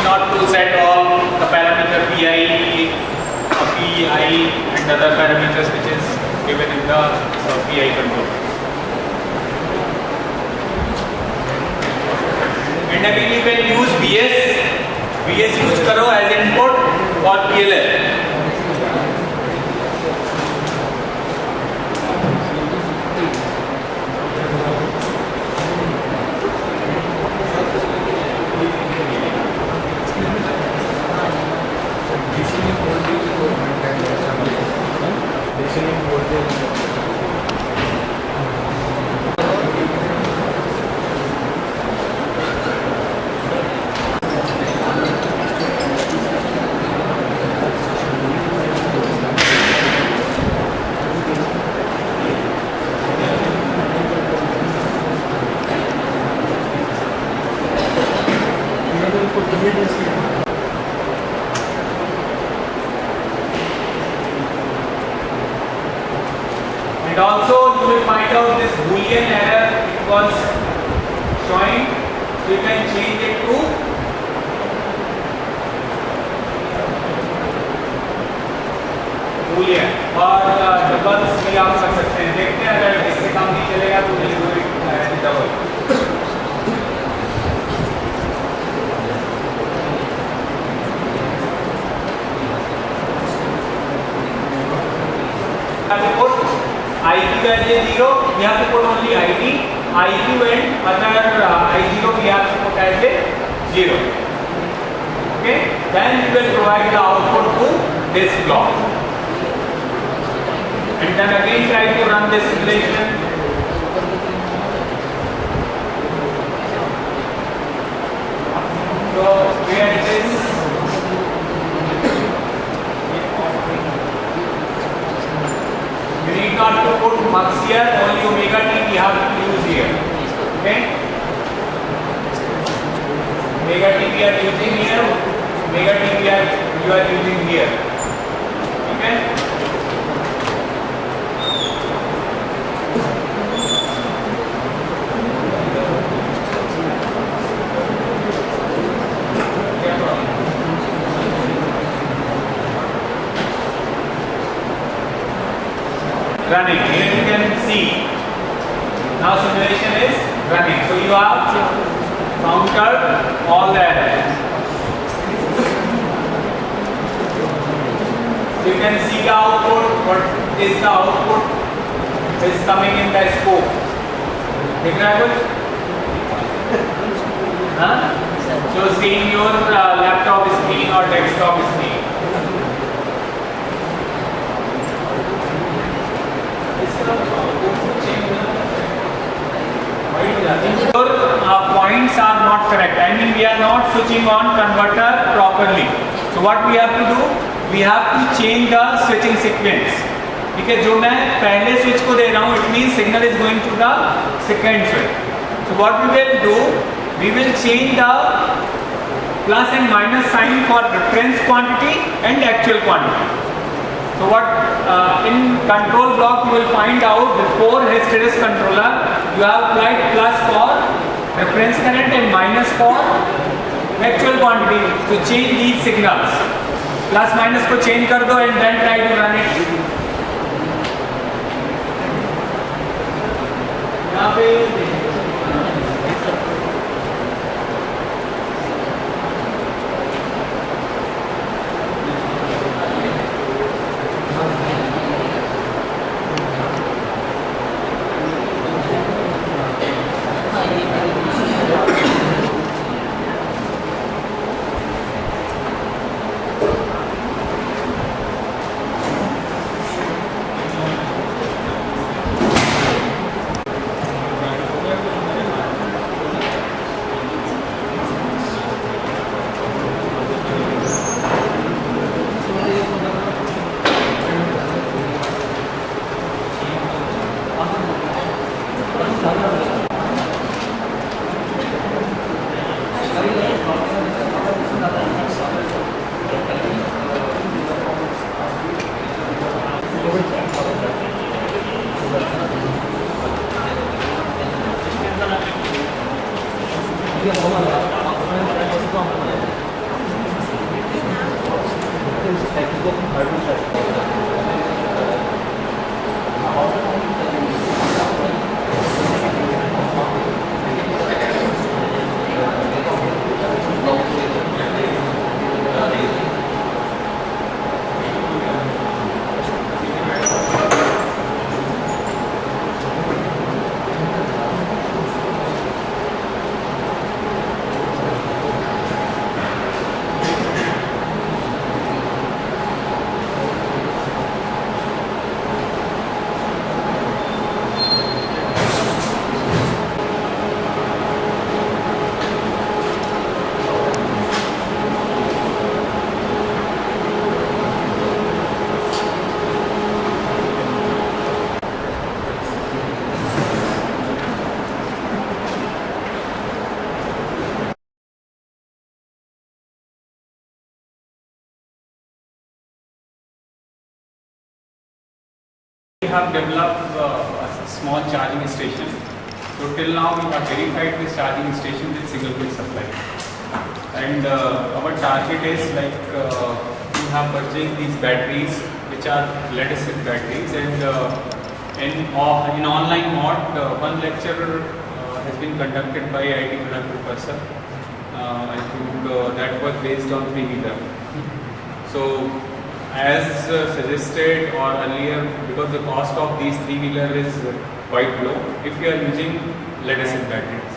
Not to set all the parameter PI, PI and other parameters which is given in the PI control. And again you can use VS use करो as input for PLL. And also you will find out this Boolean error it was showing, so you can change it to Boolean, और doubles भी आप कर सकते हैं. देखते हैं अगर इससे काम नहीं चलेगा तो double. IQ value 0, we have to put only ID, IQ and other I0 we have to put as a 0. Okay, then we will provide the output to this block, and then again try to run this simulation. So where it is. You need not to put mux here, only omega t we have to use here. Okay? Omega t we are using here, omega t you are using here. Okay? Running. Here you can see. Now simulation is running. So you have countered all the errors. So you can see the output. What is the output is coming in the scope. दिख रहा है कुछ? हाँ? So seeing your laptop screen or desktop screen. Your points are not correct. I mean, we are not switching on converter properly. So what we have to do? We have to change the switching sequence. ठीक है, जो मैं पहले switch को दे रहा हूँ, it means signal is going to the second switch. So what we will do? We will change the plus and minus sign for reference quantity and actual quantity. So what in control block you will find out before hysteresis controller you have applied plus for reference current and minus for actual quantity to change these signals. Plus minus को change कर दो and then try to run it. यहाँ पे we have developed a small charging station. So till now we have verified this charging station with single phase supply. And our target is like we have purchased these batteries which are lead acid batteries, and in online mod one lecture has been conducted by IIT Kharagpur professor. I think that was based on 3-wheeler. So as suggested or earlier, because the cost of these 3-wheeler is quite low if you are using lead acid batteries.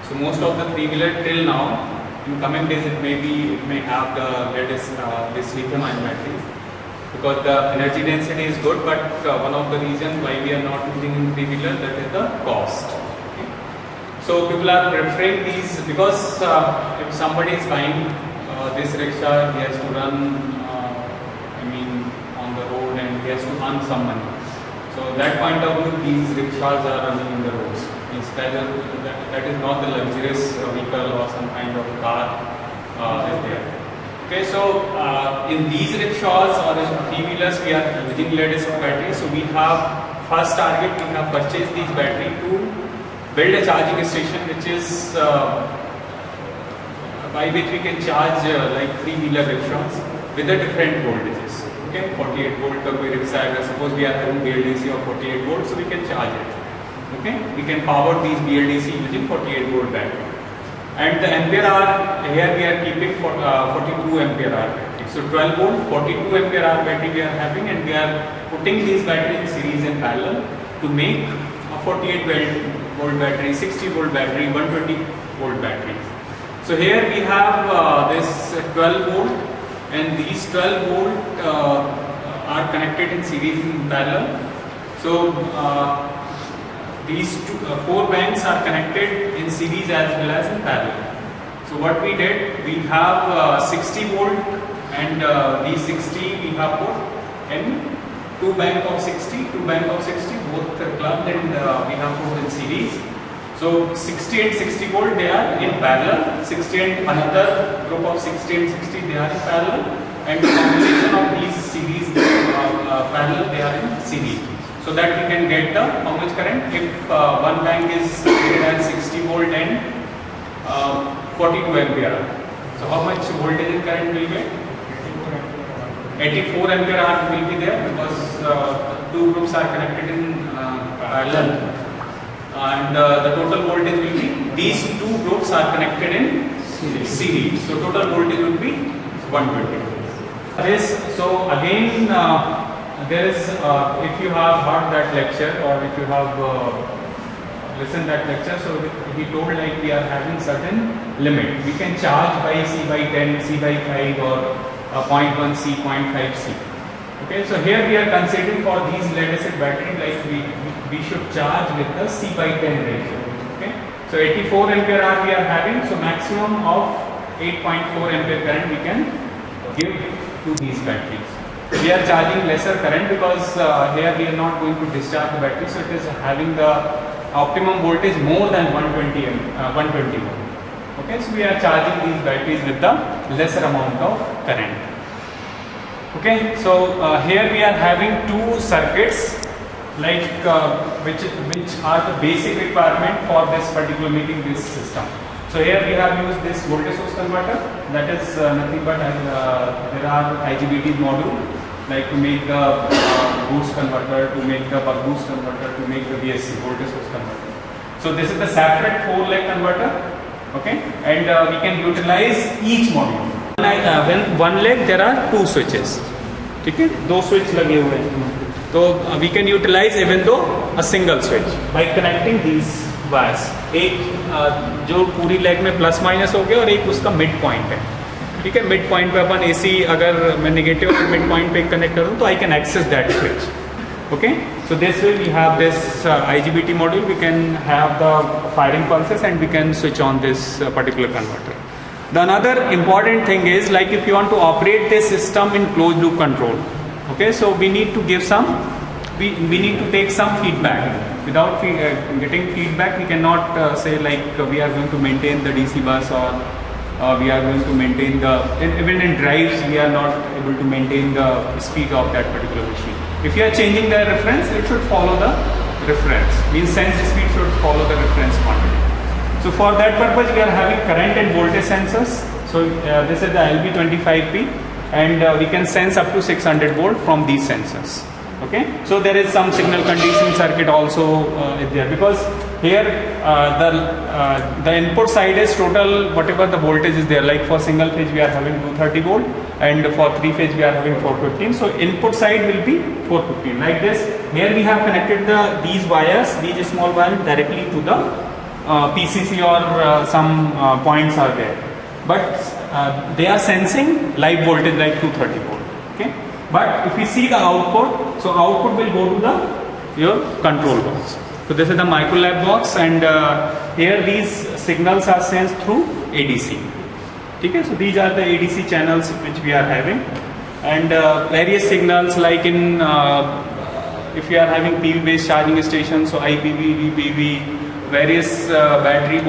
So most of the 3-wheeler till now, in coming days it may have the this lithium ion batteries, because the energy density is good, but one of the reasons why we are not using 3-wheeler, that is the cost. Okay. So people are preferring these because if somebody is buying this rickshaw, he has to run on the road and he has to earn some money. So that point of view, these rickshaws are running in the roads. That is not the luxurious vehicle or some kind of car is there. Okay, so in these rickshaws or in 3-wheelers, we are using lead acid batteries. So we have first target, we have purchased these battery to build a charging station which is by which we can charge like 3-wheeler rickshaws with the different voltages. Okay, 48 volt का कोई rickshaw है, suppose we are having BLDC of 48 volt, so we can charge it. Okay, we can power these BLDC using 48 volt battery. And the ampere hour, here we are keeping 42 ampere hour battery. So 12 volt, 42 ampere hour battery we are having, and we are putting these batteries in series and parallel to make a 48 volt battery, 60 volt battery, 120 volt battery. So here we have this 12 volt, and these 12 volt are connected in series in parallel. So these 4 banks are connected in series as well as in parallel. So what we did, we have 60 volt, and these 60 we have put in 2 bank of 60, both clubbed, and we have put in series. So 60 and 60 volt they are in parallel, 60 and another group of 60 and 60 they are in parallel, and the combination of these series parallel they are in series. So that we can get the how much current if one bank is greater than 60 volt and 42 ampere. So how much voltage and current will get? 84 ampere hour will be there because two groups are connected in parallel, and the total voltage will be, these two groups are connected in series. So total voltage will be 120. So again there is if you have heard that lecture or if you have listened that lecture, so he told like we are having certain limit. We can charge by C by 10, C by 5 or 0.1 C, 0.5 C. Okay, so here we are considering for these lead acid battery like we should charge with the C by 10 ratio. Okay, so 84 ampere hour we are having, so maximum of 8.4 ampere current we can give to these batteries. We are charging lesser current because here we are not going to discharge the battery, so it is having the optimum voltage more than 120 volt. Okay, so we are charging these batteries with the lesser amount of current. Okay, so here we are having two circuits like which are the basic requirement for this particular making this system. So here we have used this voltage source converter, that is nothing but there are IGBT module like to make the boost converter, to make the buck boost converter, to make the VSC voltage source converter. So this is the separate 4-leg converter. Okay, and we can utilize each module. When one leg there are two switches. ठीक है, दो switch लगे हुए हैं, तो we can utilize even though a single switch by connecting these wires. एक जो पूरी leg में प्लस माइनस हो गया और एक उसका मिड पॉइंट है. ठीक है, मिड पॉइंट पे अपन AC अगर मैं नेगेटिव मिड पॉइंट पे कनेक्ट करूँ तो I can access that switch. Okay, so this way we have this IGBT module, we can have the firing pulses and we can switch on this particular converter. The another important thing is like if you want to operate this system in closed loop control, okay, so we need to give some, we need to take some feedback. Without getting feedback we cannot say like we are going to maintain the DC bus or we are going to maintain the, even in drives we are not able to maintain the speed of that particular machine. If you are changing the reference, it should follow the reference. Means sense speed should follow the reference quantity. So for that purpose, we are having current and voltage sensors. So this is the LB25P, and we can sense up to 600 volt from these sensors. Okay. So there is some signal conditioning circuit also there, because here the input side is total whatever the voltage is there. Like for single phase we are having 230 volt, and for 3 phase we are having 415. So input side will be 415 like this. Here we have connected these wires, these small wires directly to the PCC or some points are there, but they are sensing live voltage like 230 volt. Okay. But if we see the output, so output will go to your control box. So this is the microlab box, and here these signals are sensed through ADC. Okay, so these are the ADC channels which we are having, and various signals like in if you are having PV based charging stations, so IPV, VPV, various battery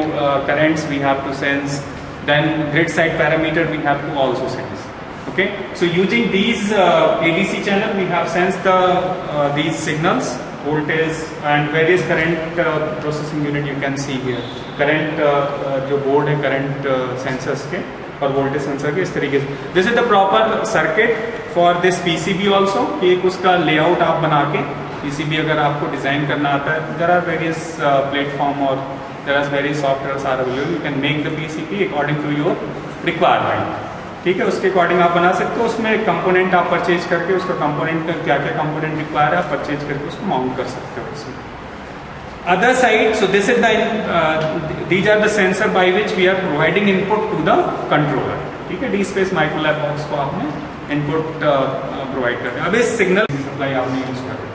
currents we have to sense. Then grid side parameter we have to also sense. Okay, so using these ADC channel we have sensed these signals, voltage and various current processing unit you can see here. Current जो board है current sensors के और voltage sensor के इस तरीके से. This is the proper circuit for this PCB also, कि एक उसका layout आप बना के PCB अगर आपको design करना आता है, there are various platform or there are various softwares are available. You can make the PCB according to your requirement. ठीक है, उसके अकॉर्डिंग आप बना सकते हो. उसमें कंपोनेंट आप परचेज करके उसका कंपोनेंट का क्या क्या कंपोनेंट रिक्वायर है आप परचेज करके उसको माउंट कर सकते हो इसमें. Other side, so this is these are the sensor by which we are providing input to the controller. ठीक है, डी स्पेस माइक्रोलैब बॉक्स को आपने इनपुट प्रोवाइड कर दिया. अब इस सिग्नल सप्लाई आपने यूज कर दी.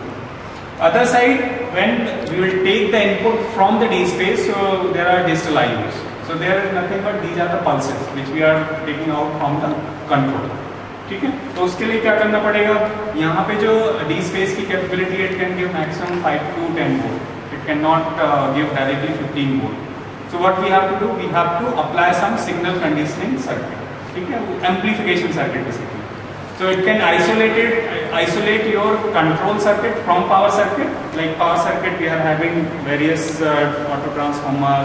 Other side when we will take the input from the d space, so there are digital IOs. So there is nothing but these are the pulses which we are taking out from the controller. ठीक है, तो उसके लिए क्या करना पड़ेगा, यहाँ पे जो D space की capability it can give maximum 5 to 10 volt. It It cannot give directly 15 volt. So what we have to do, we have to apply some signal conditioning circuit, okay? Amplification circuit basically. So it can isolate your control circuit from power circuit. Like power circuit, we are having various auto transformer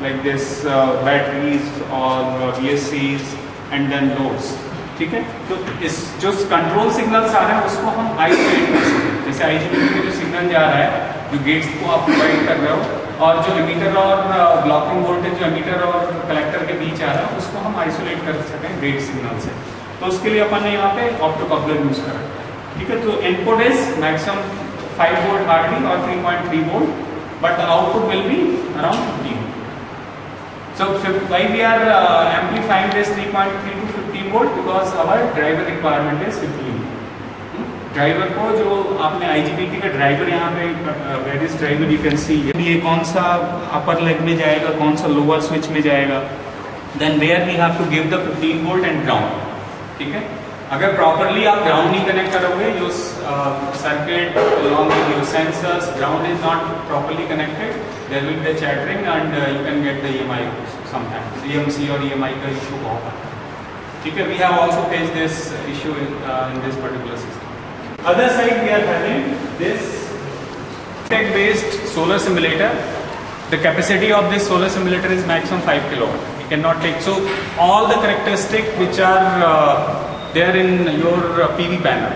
like this, batteries or VSCs and then loads. ठीक है? तो इस जो control signals आ रहे हैं उसको हम isolate कर सकते हैं. जैसे IGBT में जो सिग्नल जा रहा है, जो गेट्स को आप प्रोवाइड कर रहे हो, और जो एमीटर और ब्लॉकिंग वोल्टेज जो एमीटर और कलेक्टर के बीच आ रहा है उसको हम आइसोलेट कर सकते हैं गेट सिग्नल से. तो उसके लिए अपन ने यहाँ पे ऑप्टोकपलर यूज करा है. ठीक है? तो input is maximum 5 volt hardly और 3.3 volt, but the output will be around 15. So why we are amplifying this 3.3 to 15 volt, because our driver requirement is 15. Driver को जो आपने IGBT का ड्राइवर यहाँ पे various driver you can see, ये कौन सा अपर लेग में जाएगा, कौन सा लोअर स्विच में जाएगा, then where we have to give the 15 volt and ground. ठीक है? अगर प्रॉपरली आप ग्राउंड नहीं कनेक्ट करोगे, your circuit along with your sensors, ground is not properly connected, there will be a chattering and you can get the EMI sometimes, EMC or EMI का issue बहुत आता है. ठीक है? We have also faced this issue in this particular system. Other side we are having this tech-based solar simulator. The capacity of this solar simulator is maximum 5 kilowatt. You cannot take, so all the characteristics which are there in your PV panel.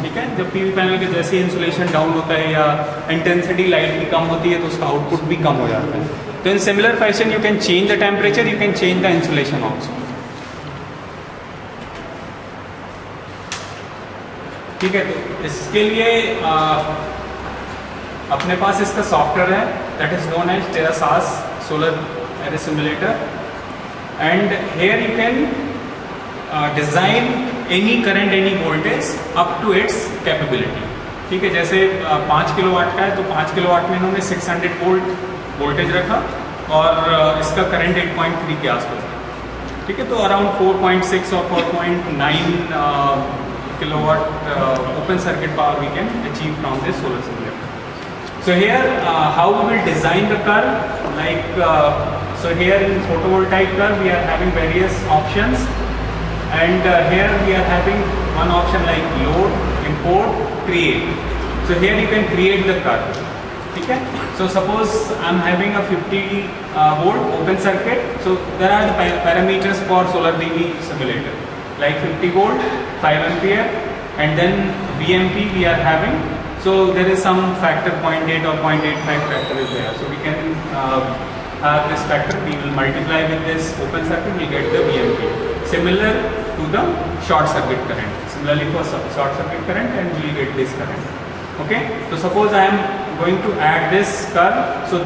ठीक है? जब PV panel के जैसे insulation down होता है या intensity light की कम होती है तो उसका आउटपुट भी कम हो जाता है. तो in similar fashion you can change the temperature, you can change the insulation also. ठीक है? तो इसके लिए अपने पास इसका सॉफ्टवेयर है, that is known as TerraSAS solar array simulator, and here you can design any current any voltage up to its capability. ठीक है? जैसे 5 किलोवाट का है तो 5 किलोवाट में इन्होंने 600 वोल्ट वोल्टेज रखा और इसका करंट 8.3 के आसपास है. ठीक है? तो अराउंड 4.6 और 4.9 kilowatt open circuit power we can achieve from this solar simulator. So here how we will design the curve, like so here in photovoltaic curve we are having various options, and here we are having one option like load, import, create. So here you can create the curve. ठीक है? So suppose I am having a 50 volt open circuit, so there are the parameters for solar PV simulator like 50 volt, 5 ampere, and then VMP we are having. So there is some factor 0.8 or 0.85 factor is there. So we can have this factor, we will multiply with this open circuit, we get the VMP. Similar to the short circuit current. Similarly for short circuit current, and we get this current. Okay? So suppose I am going to add this curve. So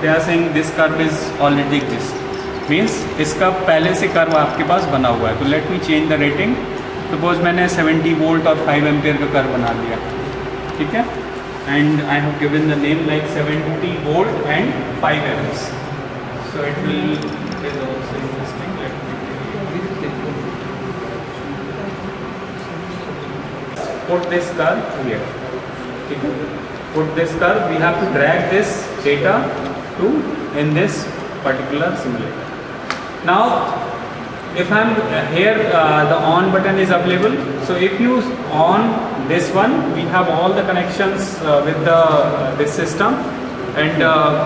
they are saying this curve is already exists. Means इसका पहले से curve आपके पास बना हुआ है. तो let me change the rating. Suppose मैंने 70 volt और 5 एम्पियर का कर्व बना लिया. ठीक है? And I have given the name like 70 volt and 5 amps. So it will is also interesting. Put this curve here. ठीक है? Put this curve, we have to drag this data to in this particular simulator. Now if I am here, the on button is available. So if you on this one, we have all the connections with this system, and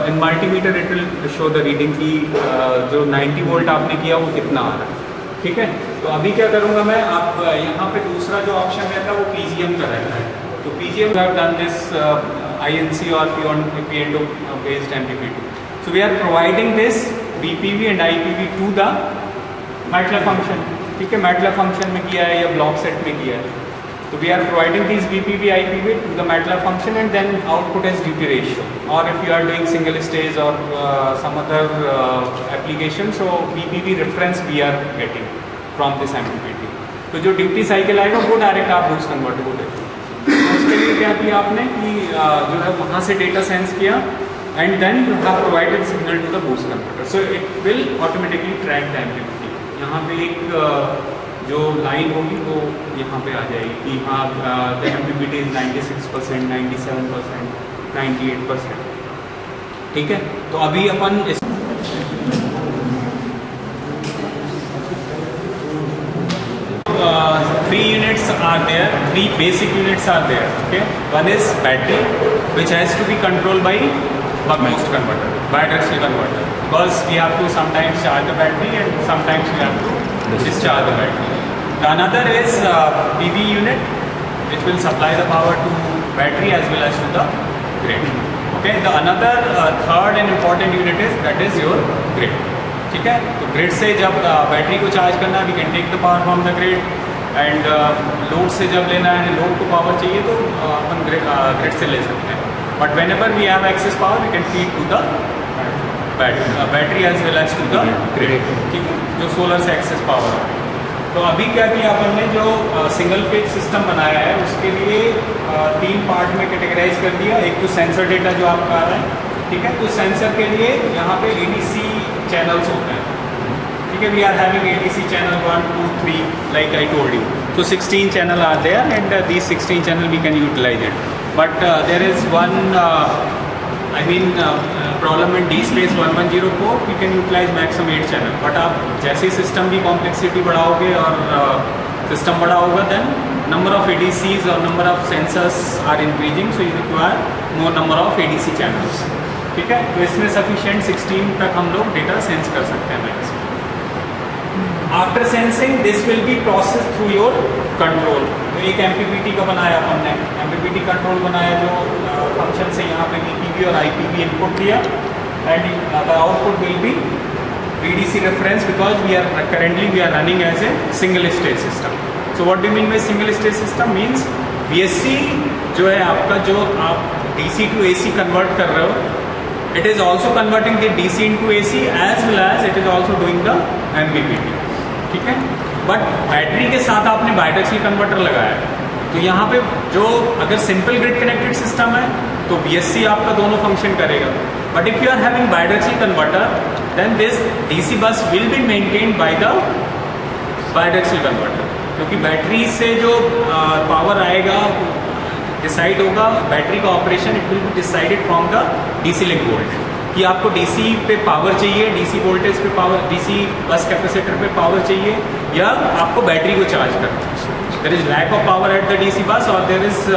in multimeter it will show the reading की जो 90 volt आपने किया वो कितना आ रहा है. ठीक है? तो अभी क्या करूँगा मैं, आप यहाँ पे दूसरा जो ऑप्शन रहता है वो PGM का रहता है. तो PGM have done this INC or PNO based MPPT. So we are providing this BPV and IPV to the MATLAB function. ठीक है? MATLAB function में किया है या ब्लॉक सेट में किया है. तो we are providing these BPV IPV to the MATLAB function, and then output is duty ratio. Or if you are doing single stage or some other application, so BPV reference we are getting from this MPPT. तो जो duty cycle आएगा वो direct आप boost converter को देते हैं. तो उसके लिए क्या किया आपने कि जो है वहाँ से डेटा सेंस किया, and then you have provided signal to the boost converter, so it will automatically track the MPPT. यहाँ पे एक जो लाइन होगी वो यहाँ पे आ जाएगी कि हाँ the MPPT is 96%, 97%, 98%। ठीक है, तो अभी अपन इस three units are there, three basic units are there. Okay, one is battery, which has to be controlled by buck boost converter, bidirectional converter, because we have to sometimes charge the battery and sometimes we have to discharge the battery. The another is PV unit, which will supply the power to battery as well as to the grid. Okay, the another third and important unit is that is your grid. ठीक है, तो grid से जब battery को charge करना है, we can take the power from the grid, and load से जब लेना है, लोड को पावर चाहिए तो अपन ग्रिड से ले सकते हैं. But whenever we have excess power we can feed to the battery as well as to the grid. ठीक है, जो सोलर से एक्सेस पावर है. तो अभी क्या किया अपन ने, जो सिंगल फेज सिस्टम बनाया है उसके लिए 3 पार्ट में कैटेगराइज कर दिया. एक तो सेंसर डेटा जो आपका आ रहा है, ठीक है, तो सेंसर के लिए यहाँ पे ADC चैनल्स होते हैं. ठीक है, we are having ADC channel 1, 2, 3 like I told you. So 16 channel are there, and these 16 channel we can utilize it. But there is one problem in DSpace 1104, we can utilize maximum 8 channel. But आप जैसे ही system की complexity बढ़ाओगे और system बड़ा होगा, then number of ADCs और number of sensors are increasing, so you require more number of ADC channels. ठीक है, तो इसमें सफिशिएंट 16 तक हम लोग डेटा सेंस कर सकते हैं max. After sensing this will be process through your control. तो एक MPPT का बनाया हमने, MPPT कंट्रोल बनाया जो फंक्शन से यहाँ पे VPB और IPB इनपुट दिया, and the output will be VDC reference, because we are running as a single stage system. So what do mean by single stage system? Means VSC जो है आपका, जो आप DC to AC कन्वर्ट कर रहे हो, it is also converting the DC into AC as well as it is also doing the MPPT. ठीक है, बट बैटरी के साथ आपने बायडायरेक्शनल कन्वर्टर लगाया है, तो यहाँ पे जो अगर सिंपल ग्रिड कनेक्टेड सिस्टम है तो VSC आपका दोनों फंक्शन करेगा. But if you are having bidirectional converter, then this DC bus will be maintained by the bidirectional converter, क्योंकि बैटरी से जो पावर आएगा डिसाइड होगा, बैटरी का operation it will be decided from the DC link voltage, कि आपको DC पे power चाहिए, DC वोल्टेज पे पावर, DC बस कैपेसिटर पे पावर चाहिए, या आपको बैटरी को चार्ज करना है. There is lack of power at the DC bus और there is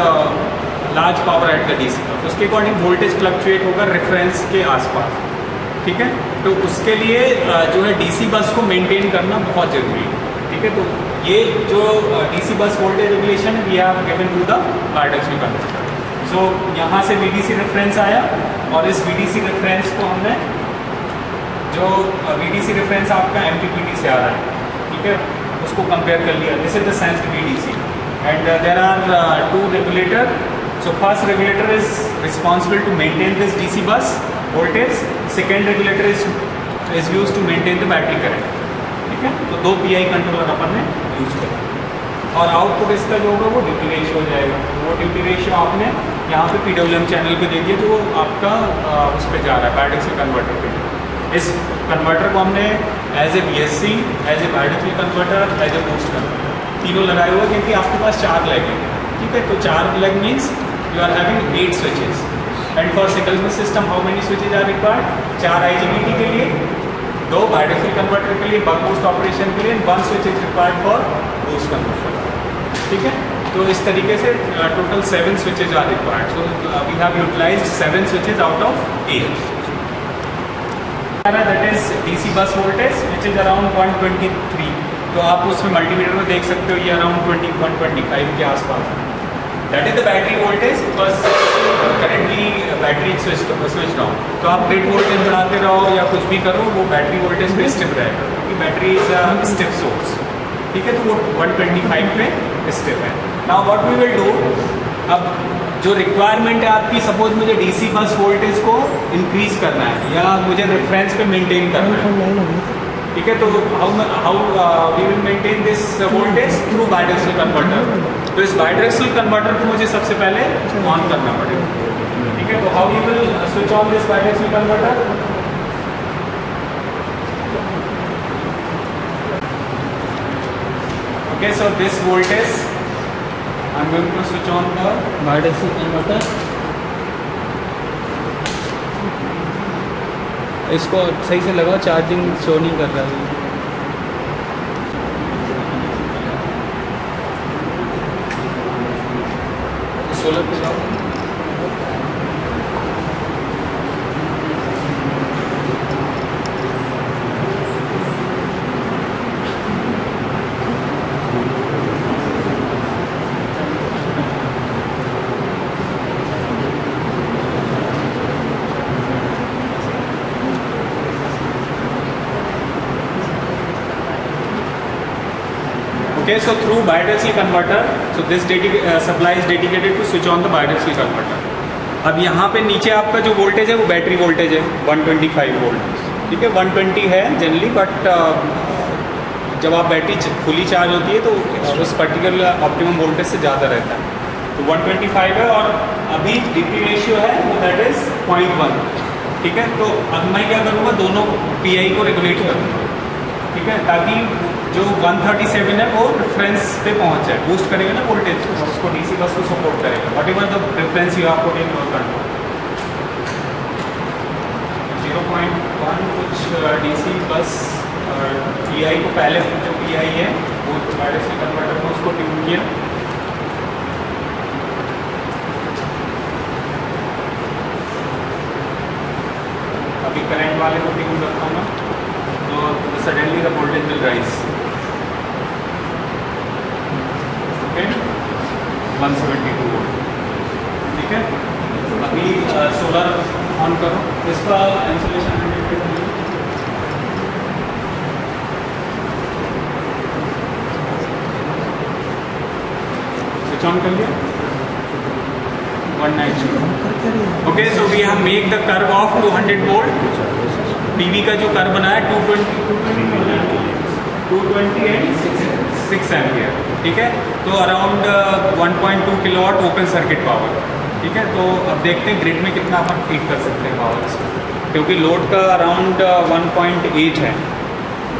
large power at the DC bus. उसके अकॉर्डिंग वोल्टेज फ्लक्चुएट होगा रेफरेंस के आसपास. ठीक है, तो उसके लिए जो है DC बस को मेंटेन करना बहुत जरूरी है. ठीक है, तो ये जो DC bus voltage regulation we have given to the bidirectional converter. So यहाँ से VDC रेफरेंस आया, और इस VDC रेफरेंस को हमने, जो VDC रेफरेंस आपका MPPT से आ रहा है, ठीक है, उसको कंपेयर कर लिया. This is the sensed VDC, and there are 2 regulator. So first regulator is responsible to maintain this DC bus voltage, second regulator is use to maintain the battery current. ठीक है, तो 2 PI कंट्रोलर अपन ने use किया, और output इसका जो होगा वो ड्यूटी रेशियो हो जाएगा. वो ड्यूटी रेशियो आपने यहाँ पे PWM चैनल पे दे दिया, तो वो आपका उस पर जा रहा है बायडायरेक्शनल कन्वर्टर पे. इस कन्वर्टर को हमने as a VSC, as a bidirectional converter, as a boost converter तीनों लगाए हुए, क्योंकि आपके पास 4 लेग है. ठीक है, तो 4 leg means you are having 8 switches, and for single system how many switches are required? 4 IGBT के लिए, 2 बायडायरेक्शनल कन्वर्टर के लिए, बक बूस्ट ऑपरेशन के लिए, 1 switch is required for boost converter. ठीक है, तो इस तरीके से total 7 switches are required. So we have utilized 7 switches out of 8. That is DC bus voltage which is around 123. तो आप उसमें मल्टीमीटर में देख सकते हो ये अराउंड 125 के आसपास. That is the battery voltage, because currently battery switch down. तो आप ग्रिड वोल्टेज बढ़ाते रहो या कुछ भी करो, वो बैटरी वोल्टेज पे स्टिप रहेगा, क्योंकि battery is a stiff source. ठीक है, तो वो 125 पे स्टिप है. Now what we will do, अब जो रिक्वायरमेंट है आपकी, सपोज मुझे DC बस वोल्टेज को इंक्रीज करना है या मुझे रेफरेंस पे मेंटेन करना है. ठीक है, तो how we will maintain this voltage through bidirectional converter. तो इस बायडायरेक्शनल कन्वर्टर को मुझे सबसे पहले ऑन करना पड़ेगा. ठीक है, तो how we will switch on this bidirectional converter? Okay, so this voltage, I am going to switch on the bidirectional converter. इसको सही से लगाओ, चार्जिंग शो नहीं कर रहा है। सोलर पे जाओ। Okay, so through bidirectional converter, so this supply is dedicated to switch on the bidirectional converter. अब यहाँ पे नीचे आपका जो वोल्टेज है वो बैटरी वोल्टेज है 125 वोल्ट, ठीक है। 120 है जनरली, बट जब आप बैटरी फुली चार्ज होती है तो उस पर्टिकुलर ऑप्टिमम वोल्टेज से ज़्यादा रहता है। तो 125 है और अभी डीपी रेशियो है वो दैट इज़ 0.1, ठीक है। तो अब मैं क्या करूँगा, दोनों PI को रेगुलेट करूँगा, ठीक है, ताकि जो 137 है वो रेफरेंस पे पहुंच जाए, बूस्ट करेगा ना वोल्टेज, उसको डीसी बस को सपोर्ट करेगा, what ever the reference you have put in your control. 0.1 कुछ डीसी बस PI को पहले जो PI है वो बायडायरेक्शनल कन्वर्टर में उसको ट्यून किया। अभी करंट वाले को ट्यून करता हूँ मैं, तो suddenly the voltage will rise. Okay, 172 volt, ठीक है। अभी सोलर ऑन करो, इसका इंसुलेशन स्विच ऑन कर लिया। 190। Okay, so we have make the curve of 200 volt. PV का जो कर्व बनाया 220 एंड 6 एम्पियर, ठीक है। तो around 1.2 kilowatt open circuit power, ठीक है। तो अब देखते हैं ग्रिड में कितना अपन फीड कर सकते हैं पावर इसको, क्योंकि लोड का अराउंड 1.8 है,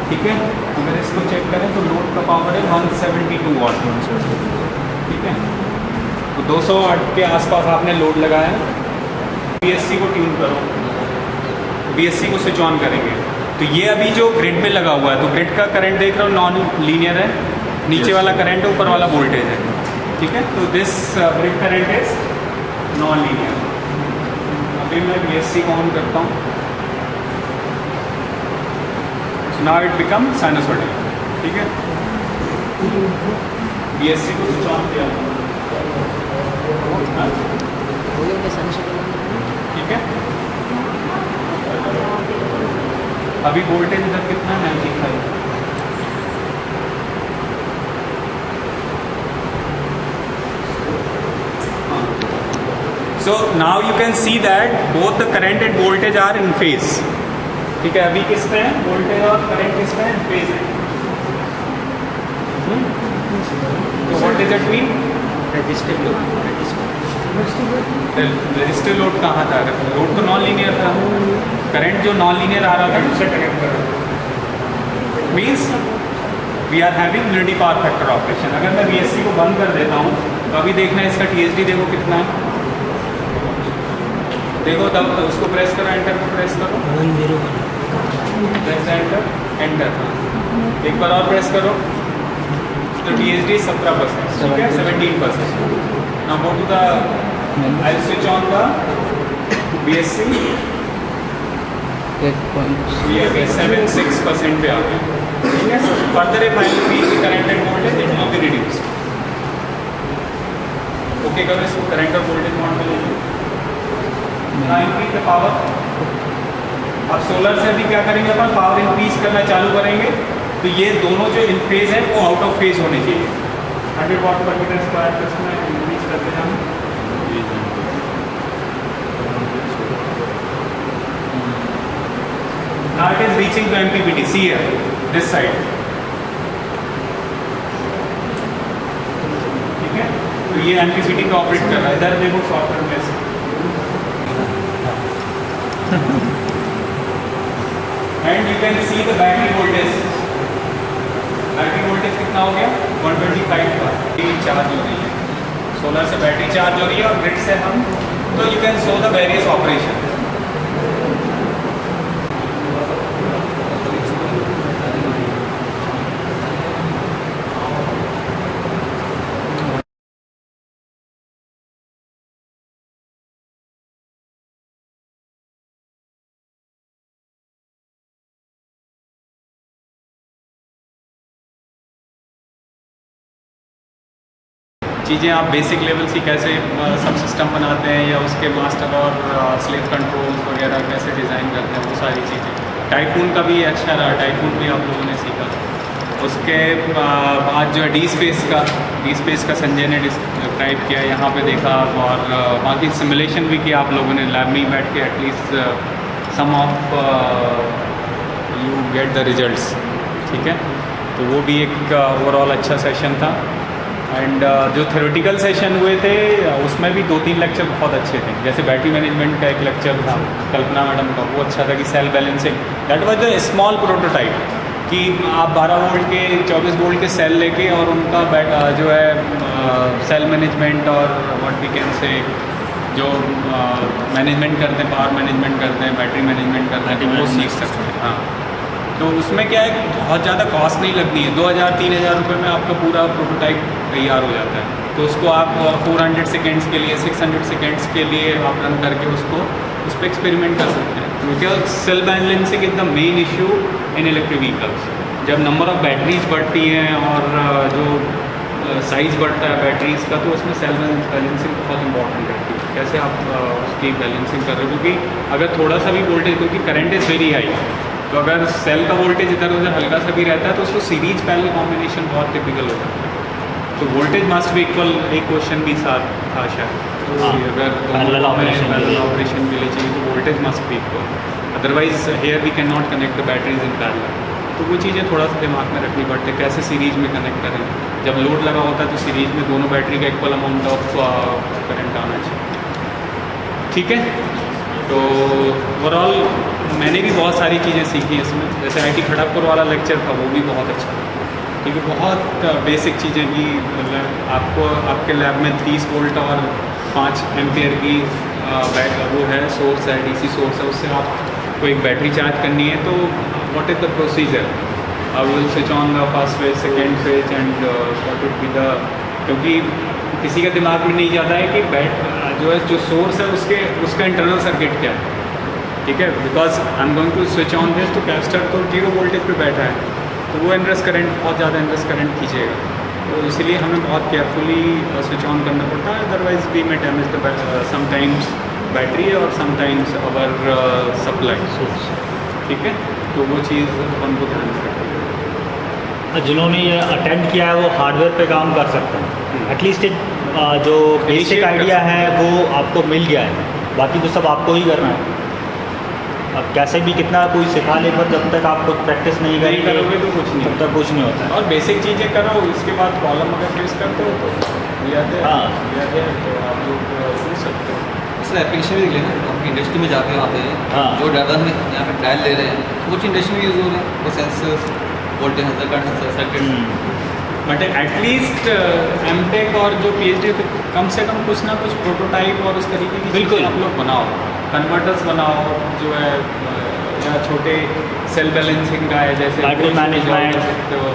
ठीक है। अगर इसको चेक करें तो लोड का पावर है 172 वाट, ठीक है। तो 200 वाट के आसपास आपने लोड लगाया। BSC को ट्यून करो, BSC को स्विच ऑन करेंगे तो ये अभी जो ग्रिड में लगा हुआ है, तो ग्रिड का करंट देख रहा हूँ नॉन लीनियर है, नीचे वाला करंट है, ऊपर वाला वोल्टेज है, ठीक है। तो this grid current is non linear. अभी मैं BSC को ऑन करता हूँ, so now it become sinusoidal, ठीक है। BSC को स्विच ऑन किया, ठीक है। अभी वोल्टेज इधर कितना है, 95। So now you can see that both the current and voltage are in phase, ठीक है। अभी किस पे है वोल्टेज और करंट, किस पे है, फेज है। तो what does it mean, resistive load. Resistive load कहाँ था, लोड तो नॉन लीनियर था, करंट जो नॉन लीनियर आ रहा था means we are having unity power factor operation. अगर मैं BSC को बंद कर देता हूँ तो अभी देखना है इसका THD देखो कितना है, देखो तब तो उसको प्रेस करो, एंटर को प्रेस करो, 101 प्रेस एंटर, एक बार और प्रेस करो तो THD 17%, ठीक है, 17%। Now go to the, I'll switch on the BSC, we are 76% पे आ गए, ठीक है। Further if I increase the current and voltage, it will be reduced। Okay करो इसको, करंट और वोल्टेज मॉड में लो। Now increase the power। अब solar से अभी क्या करेंगे अपन, पावर इंक्रीज करना चालू करेंगे, तो ये दोनों जो इन फेज है वो आउट ऑफ फेज होने चाहिए। 100 वाट पर मीटर स्क्वायर प्लस में इंक्रीज करते हैं हम। Now it is reaching to MPPT, see here, this side, ठीक है। तो ये MPPT को ऑपरेट कर रहा है, इधर देखो सॉफ्टवेयर में से, and you can see the battery voltage. Battery voltage कितना हो गया, 125 का चार्ज हो रही है, सोलर से बैटरी चार्ज हो रही है और ग्रिड से हम, तो you can show the various operation. चीज़ें आप बेसिक लेवल की कैसे सब सिस्टम बनाते हैं या उसके मास्टर और स्लेव कंट्रोल्स वगैरह कैसे डिज़ाइन करते हैं, वो सारी चीज़ें। टाइकून का भी अच्छा रहा, टाइकून भी आप लोगों ने सीखा। उसके बाद जो है डी स्पेस का संजय ने डिस्क्राइब किया, यहाँ पे देखा, और बाकी सिमुलेशन भी किया आप लोगों ने लैब में ही बैठ के, at least some of you get the results, ठीक है। तो वो भी एक ओवरऑल अच्छा सेशन था। एंड जो थ्योरेटिकल सेशन हुए थे उसमें भी 2-3 लेक्चर बहुत अच्छे थे। जैसे बैटरी मैनेजमेंट का एक लेक्चर था कल्पना मैडम का, वो अच्छा था कि cell balancing, that was the small prototype, कि आप 12 वोल्ट के 24 वोल्ट के सेल लेके और उनका जो है सेल मैनेजमेंट और व्हाट वी कैन से जो मैनेजमेंट करते हैं, पावर मैनेजमेंट करते हैं, बैटरी मैनेजमेंट करते हैं, तो वो सीख सकते हैं। हाँ, तो उसमें क्या है, बहुत ज़्यादा कॉस्ट नहीं लगती है, 2000-3000 रुपये में आपका पूरा प्रोटोटाइप तैयार हो जाता है। तो उसको आप 400 सेकेंड्स के लिए, 600 सेकेंड्स के लिए आप रन करके उसको उस पर एक्सपेरिमेंट कर सकते हैं। क्योंकि cell balancing is the main issue in electric vehicles. जब नंबर ऑफ बैटरीज बढ़ती हैं और जो साइज़ बढ़ता है बैटरीज का, तो उसमें सेल बैलेंसिंग बहुत इंपॉर्टेंट रहती है। कैसे आप उसकी बैलेंसिंग कर रहे हो, क्योंकि अगर थोड़ा सा भी वोल्टेज, क्योंकि करंट इज़ वेरी हाई, तो अगर सेल का वोल्टेज इधर उधर हल्का सा भी रहता है तो उसको सीरीज पैरेलल कॉम्बिनेशन बहुत टिपिकल होता है। तो वोल्टेज मस्ट बी इक्वल, एक क्वेश्चन भी साथ था शायद, तो अगर पैरेलल ऑपरेशन के लिए चाहिए तो voltage must be equal, otherwise here we can not connect the batteries in parallel. तो वो चीज़ें थोड़ा सा दिमाग में रखनी पड़ती है, कैसे सीरीज में कनेक्ट करें। जब लोड लगा होता है तो सीरीज में दोनों बैटरी का इक्वल अमाउंट ऑफ करंट आना चाहिए, ठीक है। तो ओवरऑल मैंने भी बहुत सारी चीज़ें सीखी इसमें, जैसे IIT खड़गपुर वाला लेक्चर था वो भी बहुत अच्छा था, क्योंकि बहुत बेसिक चीज़ें भी आपको आपके लैब में 30 वोल्ट और 5 एम्पियर की वो है, सोर्स है, DC सोर्स है, उससे आपको एक बैटरी चार्ज करनी है। तो what is the procedure, I will switch on the first phase, second phase and what would be the, क्योंकि किसी का दिमाग में नहीं जाता है कि जो सोर्स है उसका इंटरनल सर्किट क्या है, ठीक है। Because I am going to switch on this, तो कैपेसिटर तो 0 वोल्टेज पे बैठा है, तो वो इनरस करंट, बहुत ज़्यादा इनरस करंट खींचेगा, तो इसीलिए हमें बहुत केयरफुली स्विच ऑन करना पड़ता है, अदरवाइज वी में डैमेज द समटाइम्स बैटरी और समटाइम्स अवर सप्लाई सोर्स, ठीक है। तो वो चीज़ अपन को ध्यान में रखनी है। जिन्होंने ये अटेंड किया है वो हार्डवेयर पे काम कर सकते हैं, एटलीस्ट जो बेसिक आइडिया है वो आपको मिल गया है, बाकी तो सब आपको ही करना है। अब कैसे भी कितना कोई सिखा ले, पर जब तक आप कुछ प्रैक्टिस नहीं करोगे तो कुछ नहीं, तब तक कुछ नहीं होता है। और बेसिक चीज़ें करो, इसके बाद प्रॉब्लम अगर फेस करते हो तो याद है, तो आप लोग पूछ सकते हो। सर एप्लीकेशन भी देख लेना, आप इंडस्ट्री में जाके वहाँ पे जो डाटा में यहाँ पे ट्रायल ले रहे हैं वो इंडस्ट्री में यूज़ हो रहे हैं, वो sensors, voltage sensor, current sensor, circuit. But at least M Tech और जो PhD, कम से कम कुछ ना कुछ प्रोटोटाइप और उस तरीके की बिल्कुल आप लोग बनाओ, कन्वर्टर्स बनाओ जो है, या छोटे सेल बैलेंसिंग का है, जैसे बैटरी मैनेजमेंट सकते हो,